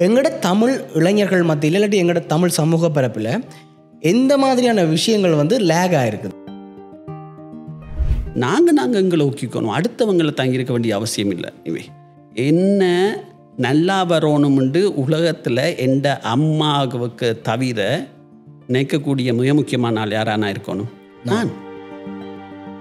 எங்களோட தமிழ் இளைஞர்கள் மத்தியில் இல்லாட்டி எங்களோட தமிழ் சமூக பரப்பில் எந்த மாதிரியான விஷயங்கள் வந்து லேக் ஆகிருக்குது? நாங்கள் எங்களை ஊக்கிக்கணும், அடுத்தவங்களை தங்கியிருக்க வேண்டிய அவசியம் இல்லை. இவை என்ன நல்லா வரணும்னு உலகத்தில் எந்த அம்மாவுக்கு தவிர நினைக்கக்கூடிய மிக முக்கியமான ஆள் யாரானா இருக்கணும் நான்.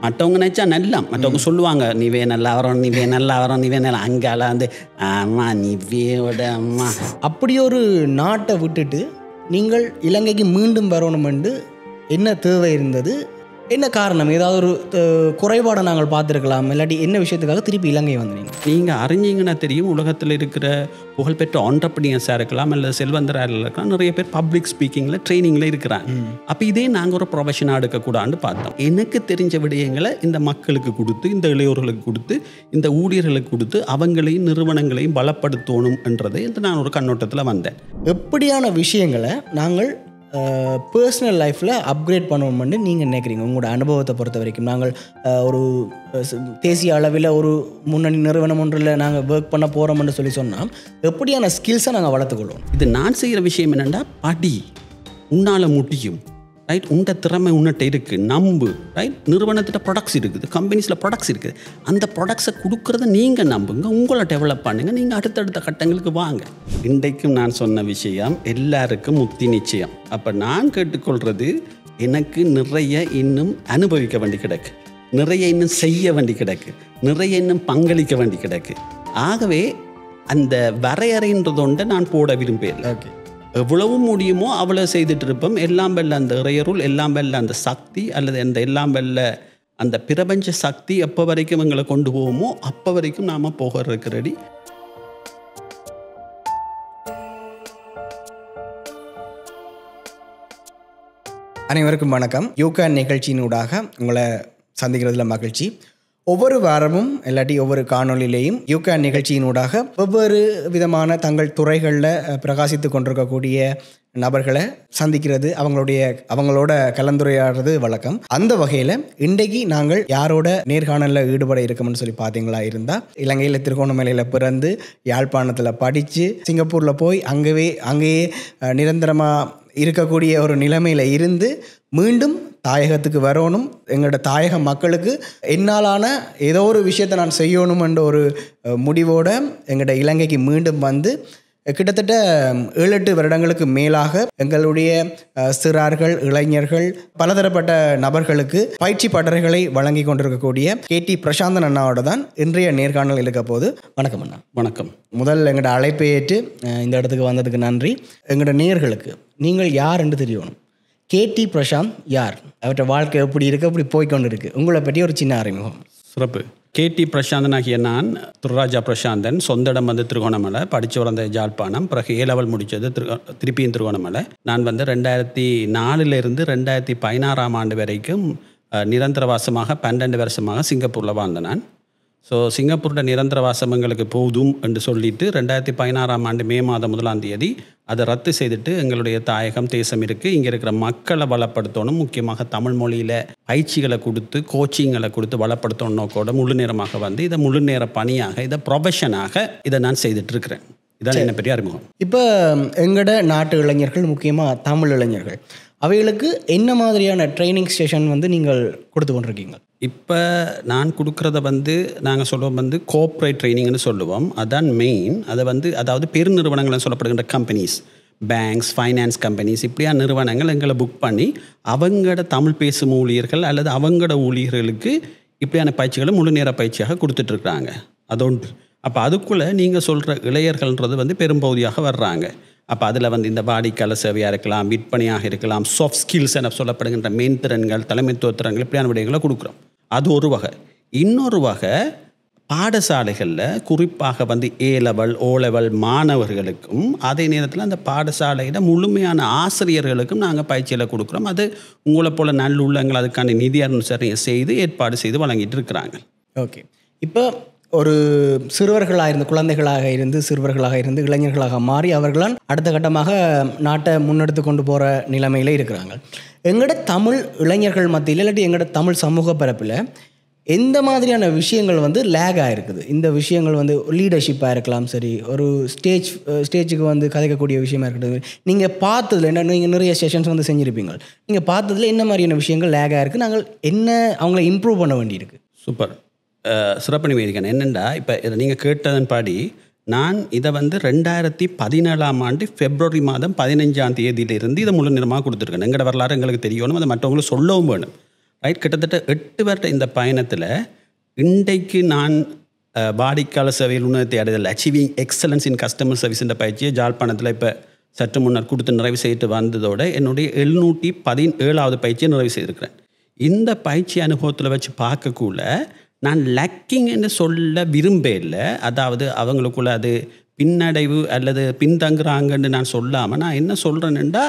மற்றவங்க நினச்சா நல்லா, மற்றவங்க சொல்லுவாங்க நீவே நல்லா வரோம், நீவே நல்லா வரோம், நீவே நல்லா, அங்கால வந்து அம்மா நீவேயோட அம்மா. அப்படி ஒரு நாட்டை விட்டுட்டு நீங்கள் இலங்கைக்கு மீண்டும் வரணுமென்று என்ன தேவை இருந்தது? என்ன காரணம்? ஏதாவது ஒரு குறைபாடை நாங்கள் பார்த்துருக்கலாம், இல்லாட்டி என்ன விஷயத்துக்காக திருப்பி இலங்கை வந்தீங்க? நீங்கள் அறிஞ்சிங்கன்னா தெரியும், உலகத்தில் இருக்கிற புகழ்பெற்ற ஆண்டர்பிரினர்ஸாக இருக்கலாம், இல்லை செல்வந்தராக இருக்கலாம், நிறைய பேர் பப்ளிக் ஸ்பீக்கிங்கில் ட்ரைனிங்கில் இருக்கிறாங்க. அப்போ இதே நாங்கள் ஒரு ப்ரொஃபஷனாக எடுக்கக்கூடாதுன்னு பார்த்தோம். எனக்கு தெரிஞ்ச விடயங்களை இந்த மக்களுக்கு கொடுத்து, இந்த இளையோர்களுக்கு கொடுத்து, இந்த ஊழியர்களுக்கு கொடுத்து அவங்களையும் நிறுவனங்களையும் பலப்படுத்தணும் என்றதை நான் ஒரு கண்ணோட்டத்தில் வந்தேன். எப்படியான விஷயங்களை நாங்கள் பர்சனல் லைஃப்பில் அப்கிரேட் பண்ணணும்னு நீங்கள் நினைக்கிறீங்க? உங்களோட அனுபவத்தை பொறுத்த வரைக்கும் நாங்கள் ஒரு தேசிய அளவில் ஒரு முன்னணி நிறுவனம் ஒன்றில் நாங்கள் ஒர்க் பண்ண போகிறோம்னு சொன்னால் எப்படியான ஸ்கில்ஸை நாங்கள் வளர்த்துக்கொள்வோம்? இது நான் செய்கிற விஷயம் என்னென்னா, படி உன்னால் முடியும், ரைட்? உண்ட திறமை உன்னிட்ட இருக்குது, நம்பு, ரைட்? நிறுவனத்திட்ட ப்ராடக்ட்ஸ் இருக்குது, கம்பெனிஸில் ப்ராடக்ட்ஸ் இருக்குது, அந்த ப்ராடக்ட்ஸை கொடுக்குறத நீங்கள் நம்புங்க, உங்களை டெவலப் பண்ணுங்கள், நீங்கள் அடுத்தடுத்த கட்டங்களுக்கு வாங்க. இன்றைக்கும் நான் சொன்ன விஷயம் எல்லாருக்கும் முக்தி நிச்சயம். அப்போ நான் கேட்டுக்கொள்வது, எனக்கு நிறைய இன்னும் அனுபவிக்க வேண்டி கிடக்கு, நிறைய இன்னும் செய்ய வேண்டி கிடக்கு, நிறைய இன்னும் பங்களிக்க வேண்டி கிடக்கு. ஆகவே அந்த வரையறைன்றதொண்டை நான் போட விரும்புகிறேன். ஓகே, எவ்வளவு முடியுமோ அவ்வளோ செய்துட்டு இருப்போம். எல்லாம் வெல்ல அந்த இறையருள், எல்லாம் வெல்ல அந்த சக்தி, அல்லது அந்த எல்லாம் வெல்ல அந்த பிரபஞ்ச சக்தி எப்போ வரைக்கும் எங்களை கொண்டு போவோமோ அப்போ வரைக்கும் நாம் போகிறதுக்கு ரெடி. அனைவருக்கும் வணக்கம். யூகேன் நிகழ்ச்சியினூடாக உங்களை சந்திக்கிறதுல மகிழ்ச்சி. ஒவ்வொரு வாரமும் இல்லாட்டி ஒவ்வொரு காணொலியிலையும் யூகேன் நிகழ்ச்சியினூடாக ஒவ்வொரு விதமான தங்கள் துறைகளில் பிரகாசித்து கொண்டிருக்கக்கூடிய நபர்களை சந்திக்கிறது, அவங்களோட கலந்துரையாடுறது வழக்கம். அந்த வகையில் இன்றைக்கு நாங்கள் யாரோட நேர்காணலில் ஈடுபட இருக்கோம்னு சொல்லி பார்த்தீங்களா இருந்தால், இலங்கையில் திருகோணமலையில் பிறந்து யாழ்ப்பாணத்தில் படித்து சிங்கப்பூரில் போய் அங்கேயே நிரந்தரமாக இருக்கக்கூடிய ஒரு நிலைமையில் இருந்து மீண்டும் தாயகத்துக்கு வரணும், எங்களோட தாயக மக்களுக்கு என்னாலான ஏதோ ஒரு விஷயத்தை நான் செய்யணும் என்ற ஒரு முடிவோடு எங்களோட இலங்கைக்கு மீண்டும் வந்து கிட்டத்தட்ட 7-8 வருடங்களுக்கு மேலாக எங்களுடைய சிறார்கள், இளைஞர்கள், பலதரப்பட்ட நபர்களுக்கு பயிற்சி பட்டறைகளை வழங்கி கொண்டிருக்கக்கூடிய KT பிரசாந்தன் அண்ணாவோட தான் இன்றைய நேர்காணல் இருக்க போது. வணக்கம் அண்ணா. வணக்கம். முதல் எங்களோட அழைப்பை ஏற்று இந்த இடத்துக்கு வந்ததுக்கு நன்றி. எங்களோட நேயர்களுக்கு நீங்கள் யார் என்று தெரியணும். KT பிரசாந்த் யார், அவற்றை வாழ்க்கை எப்படி இருக்குது, எப்படி போய்கொண்டு இருக்குது, உங்களை பற்றி ஒரு சின்ன அறிமுகம். சிறப்பு. KT பிரசாந்தன் ஆகிய நான் துர்ராஜா பிரசாந்தன். சொந்த இடம் வந்து திருகோணமலை, படித்து வளர்ந்த யாழ்ப்பாணம், பிறகு A level முடித்தது திருப்பியும் திருகோணமலை. நான் வந்து 2004 2016 ஆண்டு வரைக்கும் நிரந்தரவாசமாக 12 வருஷமாக சிங்கப்பூரில் வாழ்ந்தேன் நான். ஸோ சிங்கப்பூரோட நிரந்தரவாசம் எங்களுக்கு போதும் என்று சொல்லிட்டு 2016 மே மாதம் 1 அதை ரத்து செய்துட்டு எங்களுடைய தாயகம் தேசம் இருக்குது, இங்கே இருக்கிற மக்களை வளப்படுத்தணும், முக்கியமாக தமிழ் மொழியில் பயிற்சிகளை கொடுத்து கோச்சிங்களை கொடுத்து வளப்படுத்தணும் நோக்கோட முழு நேரமாக வந்து இதை முழு நேர பணியாக, இதை ப்ரொஃபஷனாக இதை நான் செய்துட்ருக்கிறேன். இதான் என்ன பெரிய அறிமுகம். இப்போ எங்களோட நாட்டு இளைஞர்கள், முக்கியமாக தமிழ் இளைஞர்கள், அவைகளுக்கு என்ன மாதிரியான ட்ரைனிங் செஷன் வந்து நீங்கள் கொடுத்து கொண்டிருக்கீங்க? இப்போ நான் கொடுக்குறத வந்து நாங்கள் சொல்லுவோம் வந்து கோஆப்ரேட் ட்ரைனிங்னு சொல்லுவோம். அதுதான் மெயின். அதை வந்து அதாவது பெருநிறுவனங்கள்னு சொல்லப்படுகின்ற கம்பெனிஸ், பேங்க்ஸ், ஃபைனான்ஸ் கம்பெனிஸ், இப்படியான நிறுவனங்கள் எங்களை புக் பண்ணி அவங்களோட தமிழ் பேசும் ஊழியர்கள் அல்லது அவங்களோட ஊழியர்களுக்கு இப்படியான பயிற்சிகளை முழு நேர பயிற்சியாக கொடுத்துட்ருக்குறாங்க. அதொன்று. அப்போ அதுக்குள்ளே நீங்கள் சொல்கிற இளையர்கள்ன்றது வந்து பெரும்பகுதியாக வர்றாங்க. அப்போ அதில் வந்து இந்த வாடிக்கையாளர் சேவையாக இருக்கலாம், விற்பனையாக இருக்கலாம், சாஃப்ட் ஸ்கில்ஸ் என சொல்லப்படுகின்ற மென்திறன்கள், தலைமைத்துவ திறன்கள், இப்படியான விடயங்களை கொடுக்குறோம். அது ஒரு வகை. இன்னொரு வகை பாடசாலைகளில் குறிப்பாக வந்து A level O level மாணவர்களுக்கும் அதே நேரத்தில் அந்த பாடசாலையில் முழுமையான ஆசிரியர்களுக்கும் நாங்கள் பயிற்சிகளை கொடுக்குறோம். அது உங்களை போல் நல்லுள்ளங்கள் அதுக்கான நிதி அனுசரணை செய்து ஏற்பாடு செய்து வழங்கிட்டு இருக்கிறாங்க. ஓகே. இப்போ ஒரு சிறுவர்களாக இருந்து, குழந்தைகளாக இருந்து, சிறுவர்களாக இருந்து இளைஞர்களாக மாறி அவர்களால் அடுத்த கட்டமாக நாட்டை முன்னெடுத்து கொண்டு போகிற நிலைமையில் இருக்கிறாங்க. எங்களோட தமிழ் இளைஞர்கள் மத்தியில் இல்லாட்டி எங்களோட தமிழ் சமூக பரப்பில் எந்த மாதிரியான விஷயங்கள் வந்து லேக் ஆகிருக்குது? இந்த விஷயங்கள் வந்து லீடர்ஷிப்பாக இருக்கலாம், சரி, ஒரு ஸ்டேஜுக்கு வந்து கதைக்கக்கூடிய விஷயமா இருக்கட்டும், நீங்கள் பார்த்ததில் என்ன, நீங்கள் நிறைய செஷன்ஸ் வந்து செஞ்சுருப்பீங்க, நீங்கள் பார்த்ததில் என்ன மாதிரியான விஷயங்கள் லேக் ஆகிருக்கு, நாங்கள் என்ன அவங்கள இம்ப்ரூவ் பண்ண வேண்டியிருக்கு? சூப்பர், சிறப்பு நிவேதிக்கணும். என்னென்னா இப்போ இதை நீங்கள் கேட்டதன் படி நான் இதை வந்து 2017 February 15 இதை முழு நிறமாக கொடுத்துருக்கேன். எங்களோட வரலாறு எங்களுக்கு தெரியணும், அதை மற்றவங்களுக்கு சொல்லவும் வேணும். ரைட், கிட்டத்தட்ட 8 வருட இந்த பயணத்தில் இன்றைக்கு நான் வாடிக்கையாளர் சேவையில் உன்னதத்தை அடைதல், அச்சீவிங் எக்ஸலன்ஸ் இன் கஸ்டமர் சர்வீஸ் பயிற்சியை ஜாழ்ப்பாணத்தில் இப்போ சற்று முன்னர் கொடுத்து நிறைவு செய்துட்டு வந்ததோடு என்னுடைய 717வது பயிற்சியை நிறைவு செய்திருக்கிறேன். இந்த பயிற்சி அனுபவத்தில் வச்சு பார்க்கக்குள்ள நான் லக்கிங் என்று சொல்ல விரும்பல. அதாவது அவங்களுக்குள்ள அது பின்னடைவு அல்லது பின்தங்குறாங்கன்னு நான் சொல்லாமல் நான் என்ன சொல்கிறேன்னுண்டா,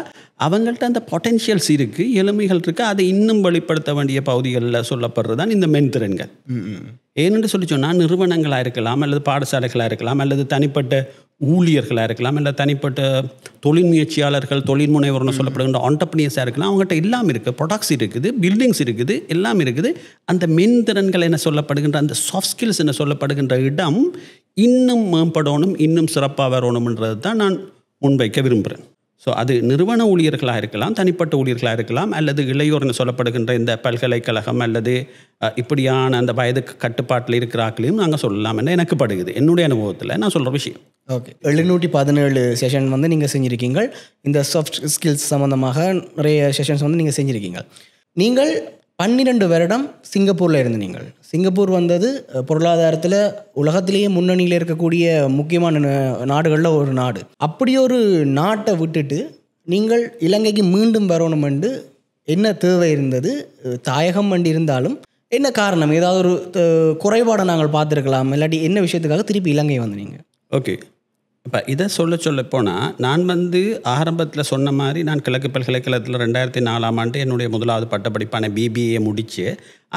அவங்கள்ட்ட அந்த பொட்டென்ஷியல்ஸ் இருக்குது, எளிமைகள் இருக்குது, அதை இன்னும் வெளிப்படுத்த வேண்டிய பகுதிகளில் சொல்லப்படுறது தான் இந்த மென்திறன்கள். ஏனென்று சொல்லி சொன்னால் நிறுவனங்களாக இருக்கலாம், அல்லது பாடசாலைகளாக இருக்கலாம், அல்லது தனிப்பட்ட ஊழியர்களாக இருக்கலாம், இல்லை தனிப்பட்ட தொழில் முயற்சியாளர்கள், தொழில் முனைவர்னு சொல்லப்படுகின்ற ஆண்டர்பிரினர்ஸாக இருக்கலாம். அவங்ககிட்ட எல்லாம் இருக்குது, ப்ராடக்ட்ஸ் இருக்குது, பில்டிங்ஸ் இருக்குது, எல்லாம் இருக்குது. அந்த மென்திறன்கள் என்ன சொல்லப்படுகின்ற, அந்த சாஃப்ட் ஸ்கில்ஸ் என்ன சொல்லப்படுகின்ற இடம் இன்னும் மேம்படணும், இன்னும் சிறப்பாக வரணும்ன்றது தான் நான் முன்வைக்க விரும்புகிறேன். ஸோ அது நிறுவன ஊழியர்களாக இருக்கலாம், தனிப்பட்ட ஊழியர்களாக இருக்கலாம், அல்லது இளையோர்னு சொல்லப்படுகின்ற இந்த பல்கலைக்கழகம் அல்லது இப்படியான அந்த வயதுக்கு கட்டுப்பாட்டில் இருக்கிறாக்களையும் நாங்கள் சொல்லலாம் என்ன எனக்கு படுகிறது, என்னுடைய அனுபவத்தில் நான் சொல்கிற விஷயம். ஓகே, 717 செஷன் வந்து நீங்கள் செஞ்சுருக்கீங்க. இந்த சாஃப்ட் ஸ்கில்ஸ் சம்மந்தமாக நிறைய செஷன்ஸ் வந்து நீங்கள் செஞ்சுருக்கீங்க. நீங்கள் 12 வருடம் சிங்கப்பூரில் இருந்து நீங்கள் சிங்கப்பூர் வந்தது பொருளாதாரத்தில் உலகத்திலேயே முன்னணியில் இருக்கக்கூடிய முக்கியமான நாடுகளில் ஒரு நாடு. அப்படி ஒரு நாட்டை விட்டுட்டு நீங்கள் இலங்கைக்கு மீண்டும் வரணுமென்று என்ன தேவை இருந்தது? தாயகம் வண்டி இருந்தாலும் என்ன காரணம்? ஏதாவது ஒரு குறைபாடை நாங்கள் பார்த்துருக்கலாம், இல்லாட்டி என்ன விஷயத்துக்காக திருப்பி இலங்கை வந்தீங்க? ஓகே, இப்போ இதை சொல்ல போனால் நான் வந்து ஆரம்பத்தில் சொன்ன மாதிரி நான் கிழக்கு பல்கலைக்கழகத்தில் 2004 என்னுடைய முதலாவது பட்டப்படிப்பான BBA முடித்து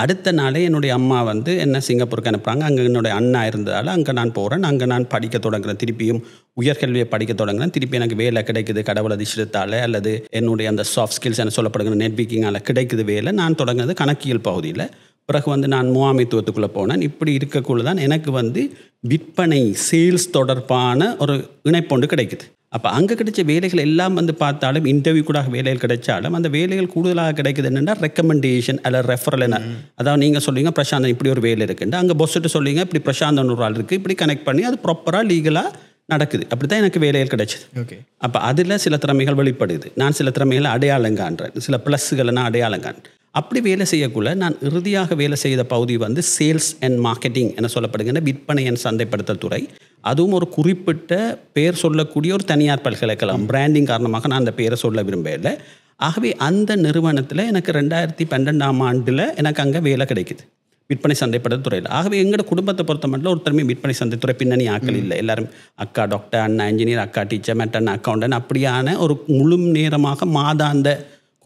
அடுத்த நாளே என்னுடைய அம்மா வந்து என்ன சிங்கப்பூருக்கு அனுப்புகிறாங்க. அங்கே என்னுடைய அண்ணா இருந்ததால் அங்கே நான் போகிறேன். அங்கே நான் படிக்க தொடங்குறேன், திருப்பியும் உயர்கல்வியை படிக்க தொடங்குறேன். திருப்பி எனக்கு வேலை கிடைக்குது கடவுள் அதிர்ஷ்டத்தால், அல்லது என்னுடைய அந்த சாஃப்ட் ஸ்கில்ஸ் என்ன சொல்லப்படுகிற நெட்வொர்க்கிங்கால் கிடைக்குது வேலை. நான் தொடங்குறது கணக்கியல் பகுதியில். பிறகு வந்து நான் முகாமைத்துவத்துக்குள்ளே போனேன். இப்படி இருக்கக்குள்ள தான் எனக்கு வந்து விற்பனை சேல்ஸ் தொடர்பான ஒரு இணைப்பொண்டு கிடைக்குது. அப்போ அங்கே கிடைச்ச வேலைகள் எல்லாம் வந்து பார்த்தாலும் இன்டர்வியூ கூட வேலைகள் கிடைச்சாலும் அந்த வேலைகள் கூடுதலாக கிடைக்குது என்னென்னா ரெக்கமெண்டேஷன் அல்லது ரெஃபரல். என்ன அதாவது நீங்கள் சொல்லுவீங்க பிரசாந்தன் இப்படி ஒரு வேலை இருக்குன்னு, அங்கே பொஸ்ட்டு சொல்லுவீங்க இப்படி பிரசாந்தன் ஒரு ஆள் இருக்குது, இப்படி கனெக்ட் பண்ணி அது ப்ராப்பராக லீகலாக நடக்குது. அப்படி தான் எனக்கு வேலைகள் கிடைச்சிது. ஓகே, அப்போ அதில் சில திறமைகள் வெளிப்படுது. நான் சில திறமைகளை அடையாளங்கான்றேன், சில ப்ளஸ்களை நான் அடையாளங்கான்றேன். அப்படி வேலை செய்யக்குள்ள நான் இறுதியாக வேலை செய்த பகுதி வந்து சேல்ஸ் அண்ட் மார்க்கெட்டிங் என சொல்லப்படுகின்ற விற்பனை என் சந்தைப்படுத்தல் துறை. அதுவும் ஒரு குறிப்பிட்ட பேர் சொல்லக்கூடிய ஒரு தனியார் பல்கலைக்கழகம். பிராண்டிங் காரணமாக நான் அந்த பேரை சொல்ல விரும்பலை. ஆகவே அந்த நிறுவனத்தில் எனக்கு 2012 எனக்கு அங்கே வேலை கிடைக்குது விற்பனை சந்தைப்படுத்தல் துறையில். ஆகவே எங்களோட குடும்பத்தை பொறுத்த மட்டும் ஒருத்தருமே விற்பனை சந்தைத்துறை பின்னணி ஆக்கள் இல்லை. எல்லாரும் அக்கா டாக்டர், அண்ணா இன்ஜினியர், அக்கா டீச்சர், மெட்டர்ன் அக்கௌண்டன்ட், அப்படியான ஒரு முழு நேரமாக மாதாந்த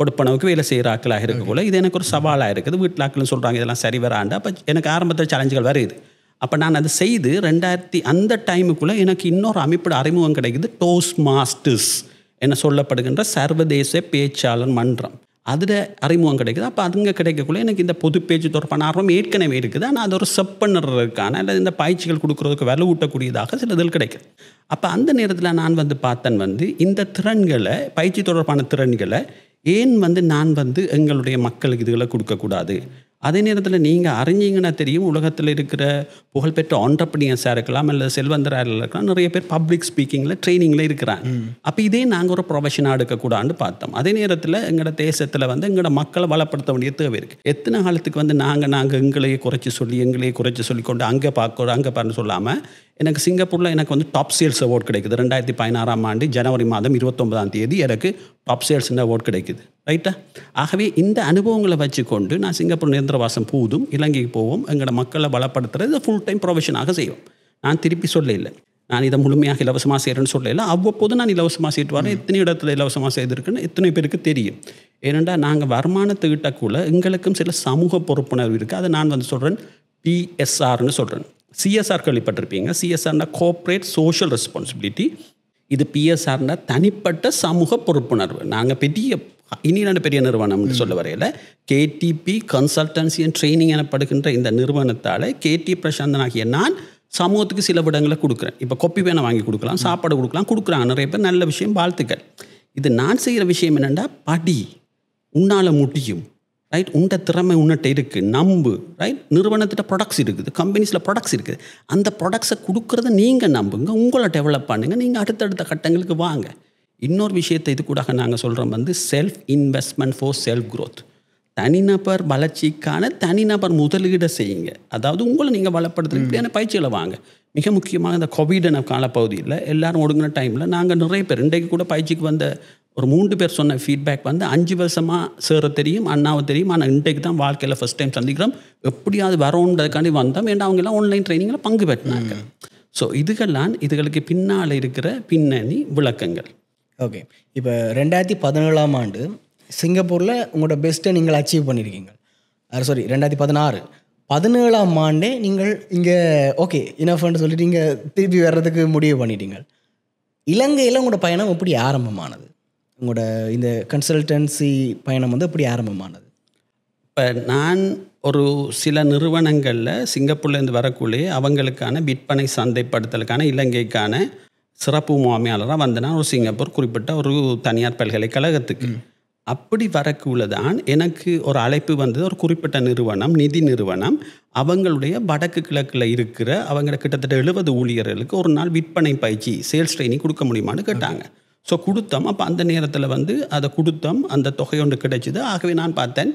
கொடுப்பனவுக்கு வேலை செய்கிற ஆக்களாக இருக்கக்குள்ள இது எனக்கு ஒரு சவாலாக இருக்குது. வீட்டில் ஆக்கள்னு சொல்கிறாங்க இதெல்லாம் சரி வராண்டு. அப்போ எனக்கு ஆரம்பத்தில் சேலஞ்சுகள் வருது. அப்போ நான் அதை செய்து அந்த டைமுக்குள்ளே எனக்கு இன்னொரு அமைப்போட அறிமுகம் கிடைக்குது. டோஸ்ட் மாஸ்டர்ஸ் என சொல்லப்படுகின்ற சர்வதேச பேச்சாளர் மன்றம், அதில் அறிமுகம் கிடைக்குது. அப்போ அதுங்க கிடைக்கக்குள்ள எனக்கு இந்த பொது பேச்சு தொடர்பான ஆர்வம் ஏற்கனவே இருக்குது. ஆனால் அது ஒரு செப்பனருக்கான அல்லது இந்த பயிற்சிகள் கொடுக்குறதுக்கு வலுவூட்டக்கூடியதாக சில இதில் கிடைக்குது. அப்போ அந்த நேரத்தில் நான் வந்து பார்த்தேன் வந்து இந்த திறன்களை, பயிற்சி தொடர்பான திறன்களை ஏன் வந்து நான் வந்து எங்களுடைய மக்களுக்கு இதுகளை கொடுக்கக்கூடாது? அதே நேரத்தில் நீங்கள் அறிஞ்சிங்கன்னா தெரியும், உலகத்தில் இருக்கிற புகழ்பெற்ற ஆண்டர்பிரினர்ஸாக இருக்கலாம், அல்லது செல்வந்தராக இருக்கலாம், நிறைய பேர் பப்ளிக் ஸ்பீக்கிங்கில் ட்ரைனிங்கில் இருக்கிறாங்க. அப்போ இதே நாங்கள் ஒரு ப்ரொஃபஷனாக எடுக்கக்கூடாதுன்னு பார்த்தோம். அதே நேரத்தில் எங்களோட தேசத்தில் வந்து எங்களோட மக்களை வளப்படுத்த வேண்டிய தேவை இருக்குது. எத்தனை காலத்துக்கு வந்து நாங்கள் எங்களையே குறைச்சி சொல்லி கொண்டு அங்கே பார்க்குறோம் அங்கே பாருன்னு சொல்லாமல் எனக்கு சிங்கப்பூரில் எனக்கு வந்து டாப் சேல்ஸ் அவார்ட் கிடைக்குது. 2016 ஜனவரி 29 எனக்கு டாப் சேல்ஸ் அவார்ட் கிடைக்குது. ரைட்டா? ஆகவே இந்த அனுபவங்களை வச்சுக்கொண்டு நான் சிங்கப்பூர் நிரந்தரவாசம் போதும் இலங்கைக்கு போவோம், எங்களோட மக்களை பலப்படுத்துறது ஃபுல் டைம் ப்ரொஃபஷனாக செய்வோம். நான் திருப்பி சொல்ல இல்லை, நான் இதை முழுமையாக இலவசமாக செய்கிறேன்னு சொல்லலை. அவ்வப்போது நான் இலவசமாக செய்துட்டு வரேன். எத்தனை இடத்துல இலவசமாக செய்திருக்குன்னு எத்தனை பேருக்கு தெரியும். ஏனென்றால் நாங்கள் வருமானத்தை ஈட்டக்குள்ள எங்களுக்கும் சில சமூக பொறுப்புணர்வு இருக்குது. அதை நான் வந்து சொல்கிறேன், PSRன்னு சொல்கிறேன். CSR கேள்விப்பட்டிருப்பீங்க. CSRனா கோஆப்ரேட் சோஷியல் ரெஸ்பான்சிபிலிட்டி. இது PSRனா தனிப்பட்ட சமூக பொறுப்புணர்வு. நாங்கள் பெரிய இனி ரெண்டு பெரிய நிறுவனம்னு சொல்ல வரையில் கேடிபி கன்சல்டன்சி அண்ட் ட்ரைனிங் எனப்படுகின்ற இந்த நிறுவனத்தால் கேடி பிரசாந்தன் ஆகிய நான் சமூகத்துக்கு சில விடங்களை கொடுக்குறேன். இப்போ கொப்பி பேனை வாங்கி கொடுக்கலாம், சாப்பாடு கொடுக்குறாங்க நிறைய பேர், நல்ல விஷயம், வாழ்த்துக்கள். இது நான் செய்கிற விஷயம் என்னென்னா, படி, உன்னால் முடியும், ரைட், உண்ட திறமை உன்னிட்ட இருக்குது, நம்பு, ரைட். நிறுவனத்திட்ட ப்ராடக்ட்ஸ் இருக்குது, கம்பெனிஸில் ப்ராடக்ட்ஸ் இருக்குது, அந்த ப்ராடக்ட்ஸை கொடுக்குறத நீங்கள் நம்புங்க, உங்களை டெவலப் பண்ணுங்கள், நீங்கள் அடுத்தடுத்த கட்டங்களுக்கு வாங்க. இன்னொரு விஷயத்தை இது கூட நாங்கள் சொல்கிறோம் வந்து self investment for self growth. தனிநபர் வளர்ச்சிக்கான தனிநபர் முதலீடை செய்யுங்க. அதாவது உங்களை நீங்கள் வளப்படுத்துகிற இப்படியான பயிற்சிகளை வாங்க. மிக முக்கியமாக இந்த கோவிட் காலப்பகுதியில் எல்லாரும் ஒடுங்கின டைமில் நாங்கள் நிறைய பேர் இன்றைக்கு கூட பயிற்சிக்கு வந்த ஒரு 3 பேர் சொன்ன ஃபீட்பேக் வந்து 5 வருஷமாக சேர தெரியும், அண்ணாவை தெரியும், ஆனால் இன்றைக்கு தான் வாழ்க்கையில் ஃபஸ்ட் டைம் சந்திக்கிறோம், எப்படியாவது வரோன்றதுக்காண்டி வந்தோம். ஏன்னா அவங்கெல்லாம் ஆன்லைன் ட்ரைனிங்கில் பங்கு பெற்றினாங்க. ஸோ இதுகளுக்கு பின்னால் இருக்கிற பின்னணி விளக்கங்கள். ஓகே, இப்போ 2017ஆம் ஆண்டு சிங்கப்பூரில் உங்களோட பெஸ்ட்டை நீங்கள் அச்சீவ் பண்ணியிருக்கீங்க. 2016 17ஆம் ஆண்டே நீங்கள் இங்கே ஓகே இனஃப்னு சொல்லிட்டு இங்கே திருப்பி வர்றதுக்கு முடிவு பண்ணிட்டீங்க. இலங்கையில் உங்களோட பயணம் எப்படி ஆரம்பமானது? உங்களோட இந்த கன்சல்டன்சி பயணம் வந்து எப்படி ஆரம்பமானது? இப்போ நான் ஒரு சில நிறுவனங்களில் சிங்கப்பூர்லேருந்து வரக்குள்ளே அவங்களுக்கான விற்பனை சந்தைப்படுத்தலுக்கான இலங்கைக்கான சிறப்பு முகாமையாளராக வந்தேன்னா ஒரு சிங்கப்பூர் குறிப்பிட்ட ஒரு தனியார் பல்கலைக்கழகத்துக்கு. அப்படி வரக்குள்ள தான் எனக்கு ஒரு அழைப்பு வந்தது. ஒரு குறிப்பிட்ட நிறுவனம், நிதி நிறுவனம், அவங்களுடைய வடக்கு கிழக்கில் இருக்கிற அவங்க கிட்டத்தட்ட 70 ஊழியர்களுக்கு ஒரு நாள் விற்பனை பயிற்சி, சேல்ஸ் ட்ரைனிங் கொடுக்க முடியுமான்னு கேட்டாங்க. ஸோ கொடுத்தோம். அப்போ அந்த நேரத்தில் வந்து அதை கொடுத்தோம், அந்த தொகை ஒன்று கிடைச்சிது. ஆகவே நான் பார்த்தேன்,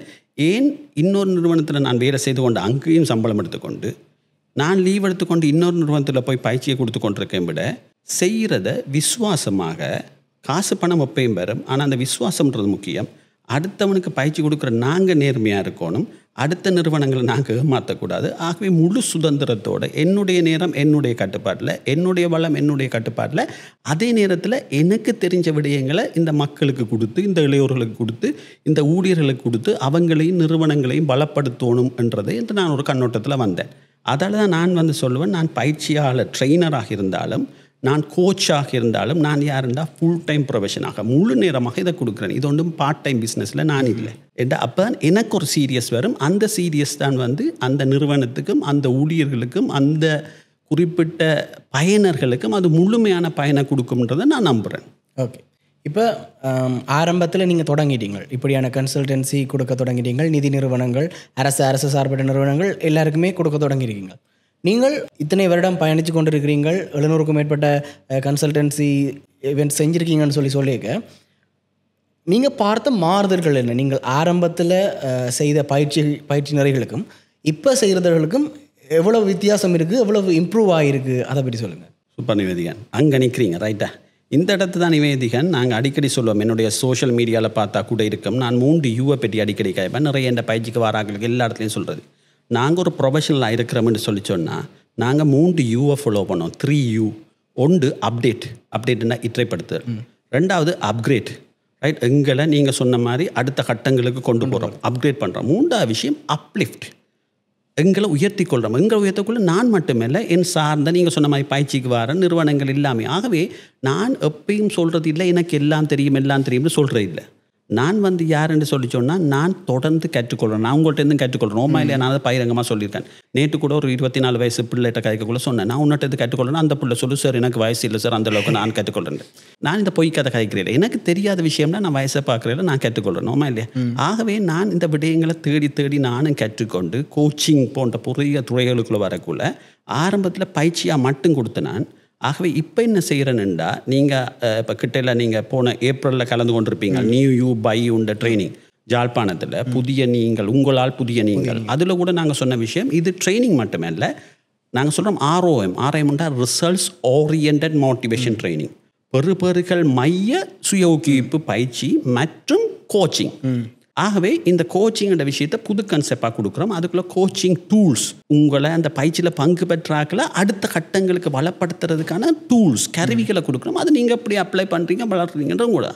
ஏன் இன்னொரு நிறுவனத்தில் நான் வேலை செய்து கொண்டு அங்கேயும் சம்பளம் எடுத்துக்கொண்டு நான் லீவ் எடுத்துக்கொண்டு இன்னொரு நிறுவனத்தில் போய் பயிற்சியை கொடுத்து கொண்டிருக்கேன் விட செய்கிறத விசுவாசமாக, காசு பணம் எப்பயும் வரும், ஆனால் அந்த விசுவாசம்ன்றது முக்கியம். அடுத்தவனுக்கு பயிற்சி கொடுக்குற நாங்கள் நேர்மையாக இருக்கணும், அடுத்த நிறுவனங்களை நாங்கள் மாற்றக்கூடாது. ஆகவே முழு சுதந்திரத்தோடு என்னுடைய நேரம் என்னுடைய கட்டுப்பாட்டில், என்னுடைய வளம் என்னுடைய கட்டுப்பாட்டில், அதே நேரத்தில் எனக்கு தெரிஞ்ச விடயங்களை இந்த மக்களுக்கு கொடுத்து, இந்த இளையோர்களுக்கு கொடுத்து, இந்த ஊழியர்களுக்கு கொடுத்து அவங்களையும் நிறுவனங்களையும் பலப்படுத்தணும் என்றதை நான் ஒரு கண்ணோட்டத்தில் வந்தேன். அதால் தான் நான் வந்து சொல்லுவேன், நான் பயிற்சியாளர் ட்ரெயினராக இருந்தாலும், நான் கோச்சாக இருந்தாலும், நான் யாருண்டா ஃபுல் டைம் ப்ரொஃபஷனாக முழு நேரமாக இதை கொடுக்குறேன். இது ஒன்றும் பார்ட் டைம் பிஸ்னஸில் நான் இல்லை. அப்போ எனக்கு ஒரு சீரியஸ் வரும். அந்த சீரியஸ் தான் வந்து அந்த நிறுவனத்துக்கும் அந்த ஊழியர்களுக்கும் அந்த குறிப்பிட்ட பயனர்களுக்கும் அது முழுமையான பயனை கொடுக்கும்ன்றதை நான் நம்புகிறேன். ஓகே, இப்போ ஆரம்பத்தில் நீங்கள் தொடங்கிட்டீங்க, இப்படியான கன்சல்டன்சி கொடுக்க தொடங்கிட்டீங்க. நிதி நிறுவனங்கள், அரசு சார்பற்ற நிறுவனங்கள் எல்லாருக்குமே கொடுக்க தொடங்கியிருக்கீங்க. நீங்கள் இத்தனை வருடம் பயணித்து கொண்டு இருக்கிறீங்கள், 700க்கும் மேற்பட்ட கன்சல்டன்சி இவெண்ட் செஞ்சுருக்கீங்கன்னு சொல்லியிருக்க. நீங்கள் பார்த்த மாறுதல்கள் என்ன? நீங்கள் ஆரம்பத்தில் செய்த பயிற்சி நிறைகளுக்கும் இப்போ செய்கிறவர்களுக்கும் எவ்வளோ வித்தியாசம் இருக்குது, எவ்வளவு இம்ப்ரூவ் ஆகிருக்கு, அதை பற்றி சொல்லுங்கள். சூப்பர் நிவேதிகன், அங்கே நிற்கிறீங்க ரைட்டா? இந்த இடத்து தான் நிவேதிகன் நாங்கள் அடிக்கடி சொல்லுவோம். என்னுடைய சோஷியல் மீடியாவில் பார்த்தா கூட இருக்கும், நான் 3 யூவை பற்றி அடிக்கடி கேட்பேன். நிறைய இந்த பயிற்சிக்கு வாராங்களுக்கு எல்லா இடத்துலையும் சொல்கிறது, நாங்கள் ஒரு ப்ரொஃபஷனலாக இருக்கிறோம்னு சொல்லி சொன்னால் நாங்கள் 3 யூவை ஃபாலோ பண்ணோம். 3 யூ. ஒன்று அப்டேட்னா இற்றைப்படுத்துதல். 2வது அப்கிரேட், ரைட், எங்களை நீங்கள் சொன்ன மாதிரி அடுத்த கட்டங்களுக்கு கொண்டு போகிறோம், அப்கிரேட் பண்ணுறோம். 3வது விஷயம் அப்லிஃப்ட், எங்களை உயர்த்தி கொள்கிறோம். எங்களை உயர்த்தக்குள்ள நான் மட்டுமில்லை, என் சார்ந்த நீங்கள் சொன்ன மாதிரி பயிற்சிக்கு வர நிறுவனங்கள் எல்லாமே. ஆகவே நான் எப்பயும் சொல்கிறது இல்லை எனக்கு எல்லாம் தெரியும்னு சொல்கிறது இல்லை. நான் வந்து யாருன்னு சொல்லி சொன்னால் நான் தொடர்ந்து கற்றுக்கொள்கிறேன். நான் உங்கள்கிட்ட கற்றுக்கொள்கிறேன். ஓமா இல்லையா? நான் அதை பகிரங்கமாக சொல்லியிருக்கேன். நேற்று கூட ஒரு 24 வயசு பிள்ளைகிட்ட கைக்குள்ளே சொன்னேன், நான் உன்னிட்ட கற்றுக்கொள்கிறேன். அந்த பிள்ளை சொல்லு, சார் எனக்கு வயசு இல்லை சார், அந்தளவுக்கு நான் கற்றுக்கொள்கிறேன். நான் இந்த பொய் கதை கைக்கிறேன். எனக்கு தெரியாத விஷயம்னா நான் வயசை பார்க்குறேன், நான் கற்றுக்கொள்கிறேன். ஓமா இல்லையா? ஆகவே நான் இந்த விடயங்களை தேடி நானும் கற்றுக்கொண்டு கோச்சிங் போன்ற புதிய துறைகளுக்குள்ளே வரக்குள்ள ஆரம்பத்தில் பயிற்சியாக மட்டும் கொடுத்து நான். ஆகவே இப்போ என்ன செய்கிறேன்னுண்டா, நீங்கள் இப்போ கிட்டல நீங்கள் போன ஏப்ரலில் கலந்து கொண்டிருப்பீங்க நியூ யூ பை உண்ட ட்ரைனிங் ஜாழ்ப்பாணத்தில், புதிய நீங்கள், உங்களால் புதிய நீங்கள். அதில் கூட நாங்கள் சொன்ன விஷயம், இது ட்ரைனிங் மட்டுமே இல்லை, நாங்கள் சொல்கிறோம் ஆர்ஓஎம்ன்றா ரிசல்ட்ஸ் ஓரியன்ட் மோட்டிவேஷன் ட்ரைனிங், பெறுபேறுகள் மைய சுய ஊக்குவிப்பு பயிற்சி மற்றும் கோச்சிங். ஆகவே இந்த கோச்சிங்கிற விஷயத்தை புது கன்செப்டாக கொடுக்குறோம். அதுக்குள்ளே கோச்சிங் டூல்ஸ், உங்களை அந்த பயிற்சியில் பங்கு பெற்றாக்களை அடுத்த கட்டங்களுக்கு வளப்படுத்துறதுக்கான டூல்ஸ், கருவிகளை கொடுக்குறோம். அது நீங்கள் எப்படி அப்ளை பண்ணுறீங்க, வளர்க்குறீங்கன்ற கூட.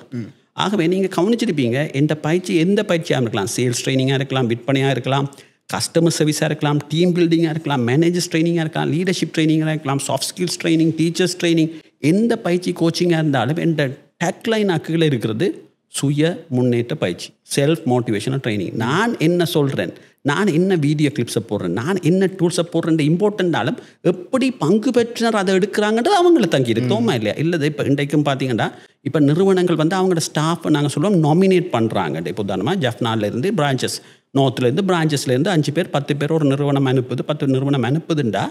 ஆகவே நீங்கள் கவனிச்சிருப்பீங்க, எந்த பயிற்சியாக இருக்கலாம், சேல்ஸ் ட்ரைனிங்காக இருக்கலாம், விற்பனையாக இருக்கலாம், கஸ்டமர் சர்வீஸாக இருக்கலாம், டீம் பில்டிங்காக இருக்கலாம், மேனேஜர்ஸ் ட்ரைனிங்காக இருக்கலாம், லீடர்ஷிப் ட்ரைனிங்காக இருக்கலாம், soft skills training, teachers training, எந்த பயிற்சி கோச்சிங்காக இருந்தாலும் எந்த டேக்லைன் கீழே இருக்கிறது சுய முன்னேற்ற பயிற்சி, செல்ஃப் மோட்டிவேஷனல் ட்ரைனிங். நான் என்ன சொல்கிறேன், நான் என்ன வீடியோ கிளிப்ஸை போடுறேன், நான் என்ன டூல்ஸை போடுறேன், இம்பார்ட்டண்டாலும் எப்படி பங்கு பெற்றனர் அதை எடுக்கிறாங்கன்றது அவங்கள தங்கி இருக்கோமா இல்லையா? இல்லை இப்போ இன்றைக்கும் பார்த்தீங்கன்னா இப்போ நிறுவனங்கள் வந்து அவங்களோட ஸ்டாஃபை நாங்கள் சொல்லுவோம் நாமினேட் பண்ணுறாங்க. இப்போ உதாரணமாக ஜஃப்னாலேருந்து பிரான்ச்சஸ், நார்த்லேருந்து பிரான்ச்சஸ்லேருந்து 5 பேர் 10 பேர் ஒரு நிறுவனம் அனுப்புது, 10 நிறுவனம் அனுப்புதுண்டா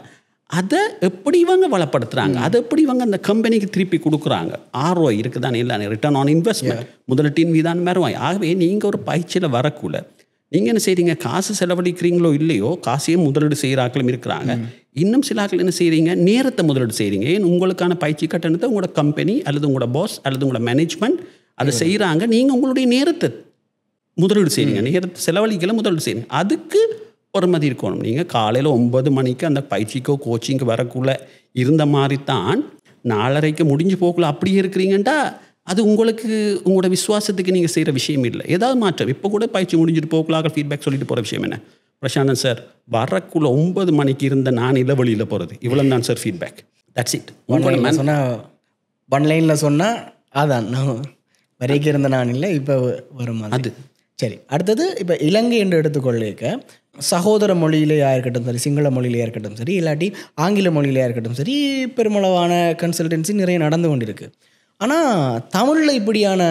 அதை எப்படி இவங்க வளப்படுத்துகிறாங்க, அதை எப்படி இவங்க அந்த கம்பெனிக்கு திருப்பி கொடுக்குறாங்க. ROI இருக்குதானே, இல்லை ரிட்டர்ன் ஆன் இன்வெஸ்ட்மெண்ட், முதலீட்டின் மீதான வருவாய். ஆகவே நீங்கள் ஒரு பயிற்சியில் வரக்குள்ள நீங்கள் என்ன செய்கிறீங்க, காசு செலவழிக்கிறீங்களோ இல்லையோ, காசையும் முதலீடு செய்கிறாக்களும் இருக்கிறாங்க. இன்னும் சில ஆக்கள் என்ன செய்கிறீங்க, நேரத்தை முதலீடு செய்கிறீங்க. ஏன் உங்களுக்கான பயிற்சி கட்டணத்தை உங்களோட கம்பெனி அல்லது உங்களோட பாஸ் அல்லது உங்களோட மேனேஜ்மெண்ட் அதை செய்கிறாங்க. நீங்கள் உங்களுடைய நேரத்தை முதலீடு செய்கிறீங்க, நேரத்தை செலவழிக்கல முதலீடு செய்யுங்க. அதுக்கு ஒரு மாதிரி இருக்கணும். நீங்கள் காலையில் 9 மணிக்கு அந்த பயிற்சிக்கோ கோச்சிங்க்கு வரக்குள்ள இருந்த மாதிரி தான் 4:30 முடிஞ்சு போக்குள்ள அப்படியே இருக்கிறீங்கன்டா அது உங்களுக்கு உங்களோட விசுவாசத்துக்கு நீங்கள் செய்கிற விஷயம் இல்லை. ஏதாவது மாற்றம். இப்போ கூட பயிற்சி முடிஞ்சிட்டு போக்குள்ளாக ஃபீட்பேக் சொல்லிட்டு போகிற விஷயம் என்ன, பிரசாந்தன் சார் வரக்குள்ள 9 மணிக்கு இருந்த நான் இளவழியில் போகிறது இவ்வளோ தான் சார் ஃபீட்பேக். That's it. சொன்னால் ஒன்லைனில் சொன்னால் அதான் நான் வரைக்கும் இருந்த நான் இல்லை, இப்போ வரும் அது. சரி, அடுத்தது இப்போ இலங்கை என்று எடுத்துக்கொள்ளிக்க சகோதர மொழியிலேயா இருக்கட்டும் சரி, சிங்கள மொழியிலேயா இருக்கட்டும் சரி, இல்லாட்டி ஆங்கில மொழியிலேயா இருக்கட்டும் சரி, பெருமளவான கன்சல்டன்சி நிறைய நடந்து கொண்டிருக்கு. ஆனால் தமிழில் இப்படியான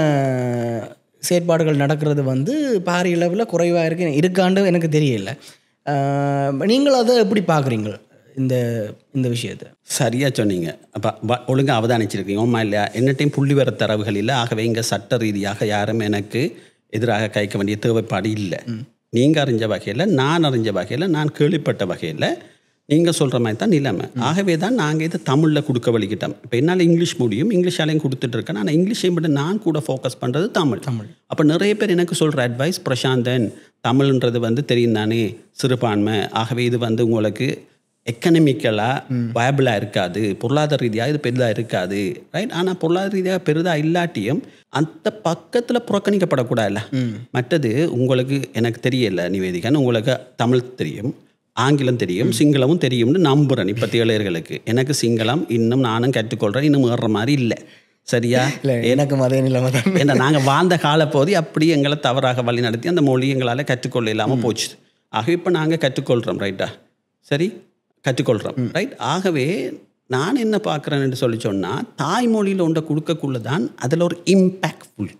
செயற்பாடுகள் நடக்கிறது வந்து பாரிய அளவில் குறைவாக இருக்காண்டு எனக்கு தெரியல. நீங்கள் அதை எப்படி பார்க்குறீங்க இந்த இந்த விஷயத்தை? சரியாக சொன்னீங்க. அப்போ ஒழுங்காக அவதானிச்சிருக்கீங்க ஓமா இல்லையா? என்னட்டையும் புள்ளி வர தரவுகள் இல்லை. ஆகவே இங்கே சட்ட ரீதியாக யாரும் எனக்கு எதிராக கைக்க வேண்டிய தேவைப்பாடு இல்லை. நீங்கள் அறிஞ்ச வகையில், நான் அறிஞ்ச வகையில், நான் கேள்விப்பட்ட வகையில் நீங்கள் சொல்கிற மாதிரி தான் நிலைமை. ஆகவே தான் நாங்கள் இதை தமிழில் கொடுக்க வலிக்கிட்டோம். இப்போ என்னால் இங்கிலீஷ் முடியும், இங்கிலீஷாலையும் கொடுத்துட்ருக்கேன். ஆனால் இங்கிலீஷையும் விட நான் கூட ஃபோக்கஸ் பண்ணுறது தமிழ். அப்போ நிறைய பேர் எனக்கு சொல்கிற அட்வைஸ், பிரசாந்தன் தமிழ்ன்றது வந்து தெரியும் தானே, சிறுபான்மை, ஆகவே இது வந்து உங்களுக்கு எக்கனமிக்கலாக வயபிளாக இருக்காது, பொருளாதார ரீதியாக இது பெரிதாக இருக்காது, ரைட்? ஆனால் பொருளாதார ரீதியாக பெரிதாக இல்லாட்டியும் அந்த பக்கத்தில் புறக்கணிக்கப்படக்கூடாதுல்ல. மற்றது உங்களுக்கு எனக்கு தெரியல நிவேதிகன், உங்களுக்கு தமிழ் தெரியும், ஆங்கிலம் தெரியும், சிங்களமும் தெரியும்னு நம்புகிறேன். இப்போத்தி இளைஞர்களுக்கு எனக்கு சிங்களம் இன்னும் நானும் கற்றுக்கொள்கிறேன், இன்னும் ஏறுற மாதிரி இல்லை. சரியா? எனக்கு அதே நிலைமை தான். ஏன்னா நாங்கள் வாழ்ந்த காலப்போது அப்படி எங்களை தவறாக வழி நடத்தி அந்த மொழி எங்களால் கற்றுக்கொள்ள இல்லாமல் போச்சு. ஆக இப்போ நாங்கள் கற்றுக்கொள்கிறோம், ரைட்டா? சரி, கற்றுக்கொள்கிறோம், ரைட்? ஆகவே நான் என்ன பார்க்குறேன்னு சொல்லி சொன்னால், தாய்மொழியில் ஒன்றை கொடுக்கக்குள்ள தான் அதில் ஒரு இம்பேக்ட்ஃபுல்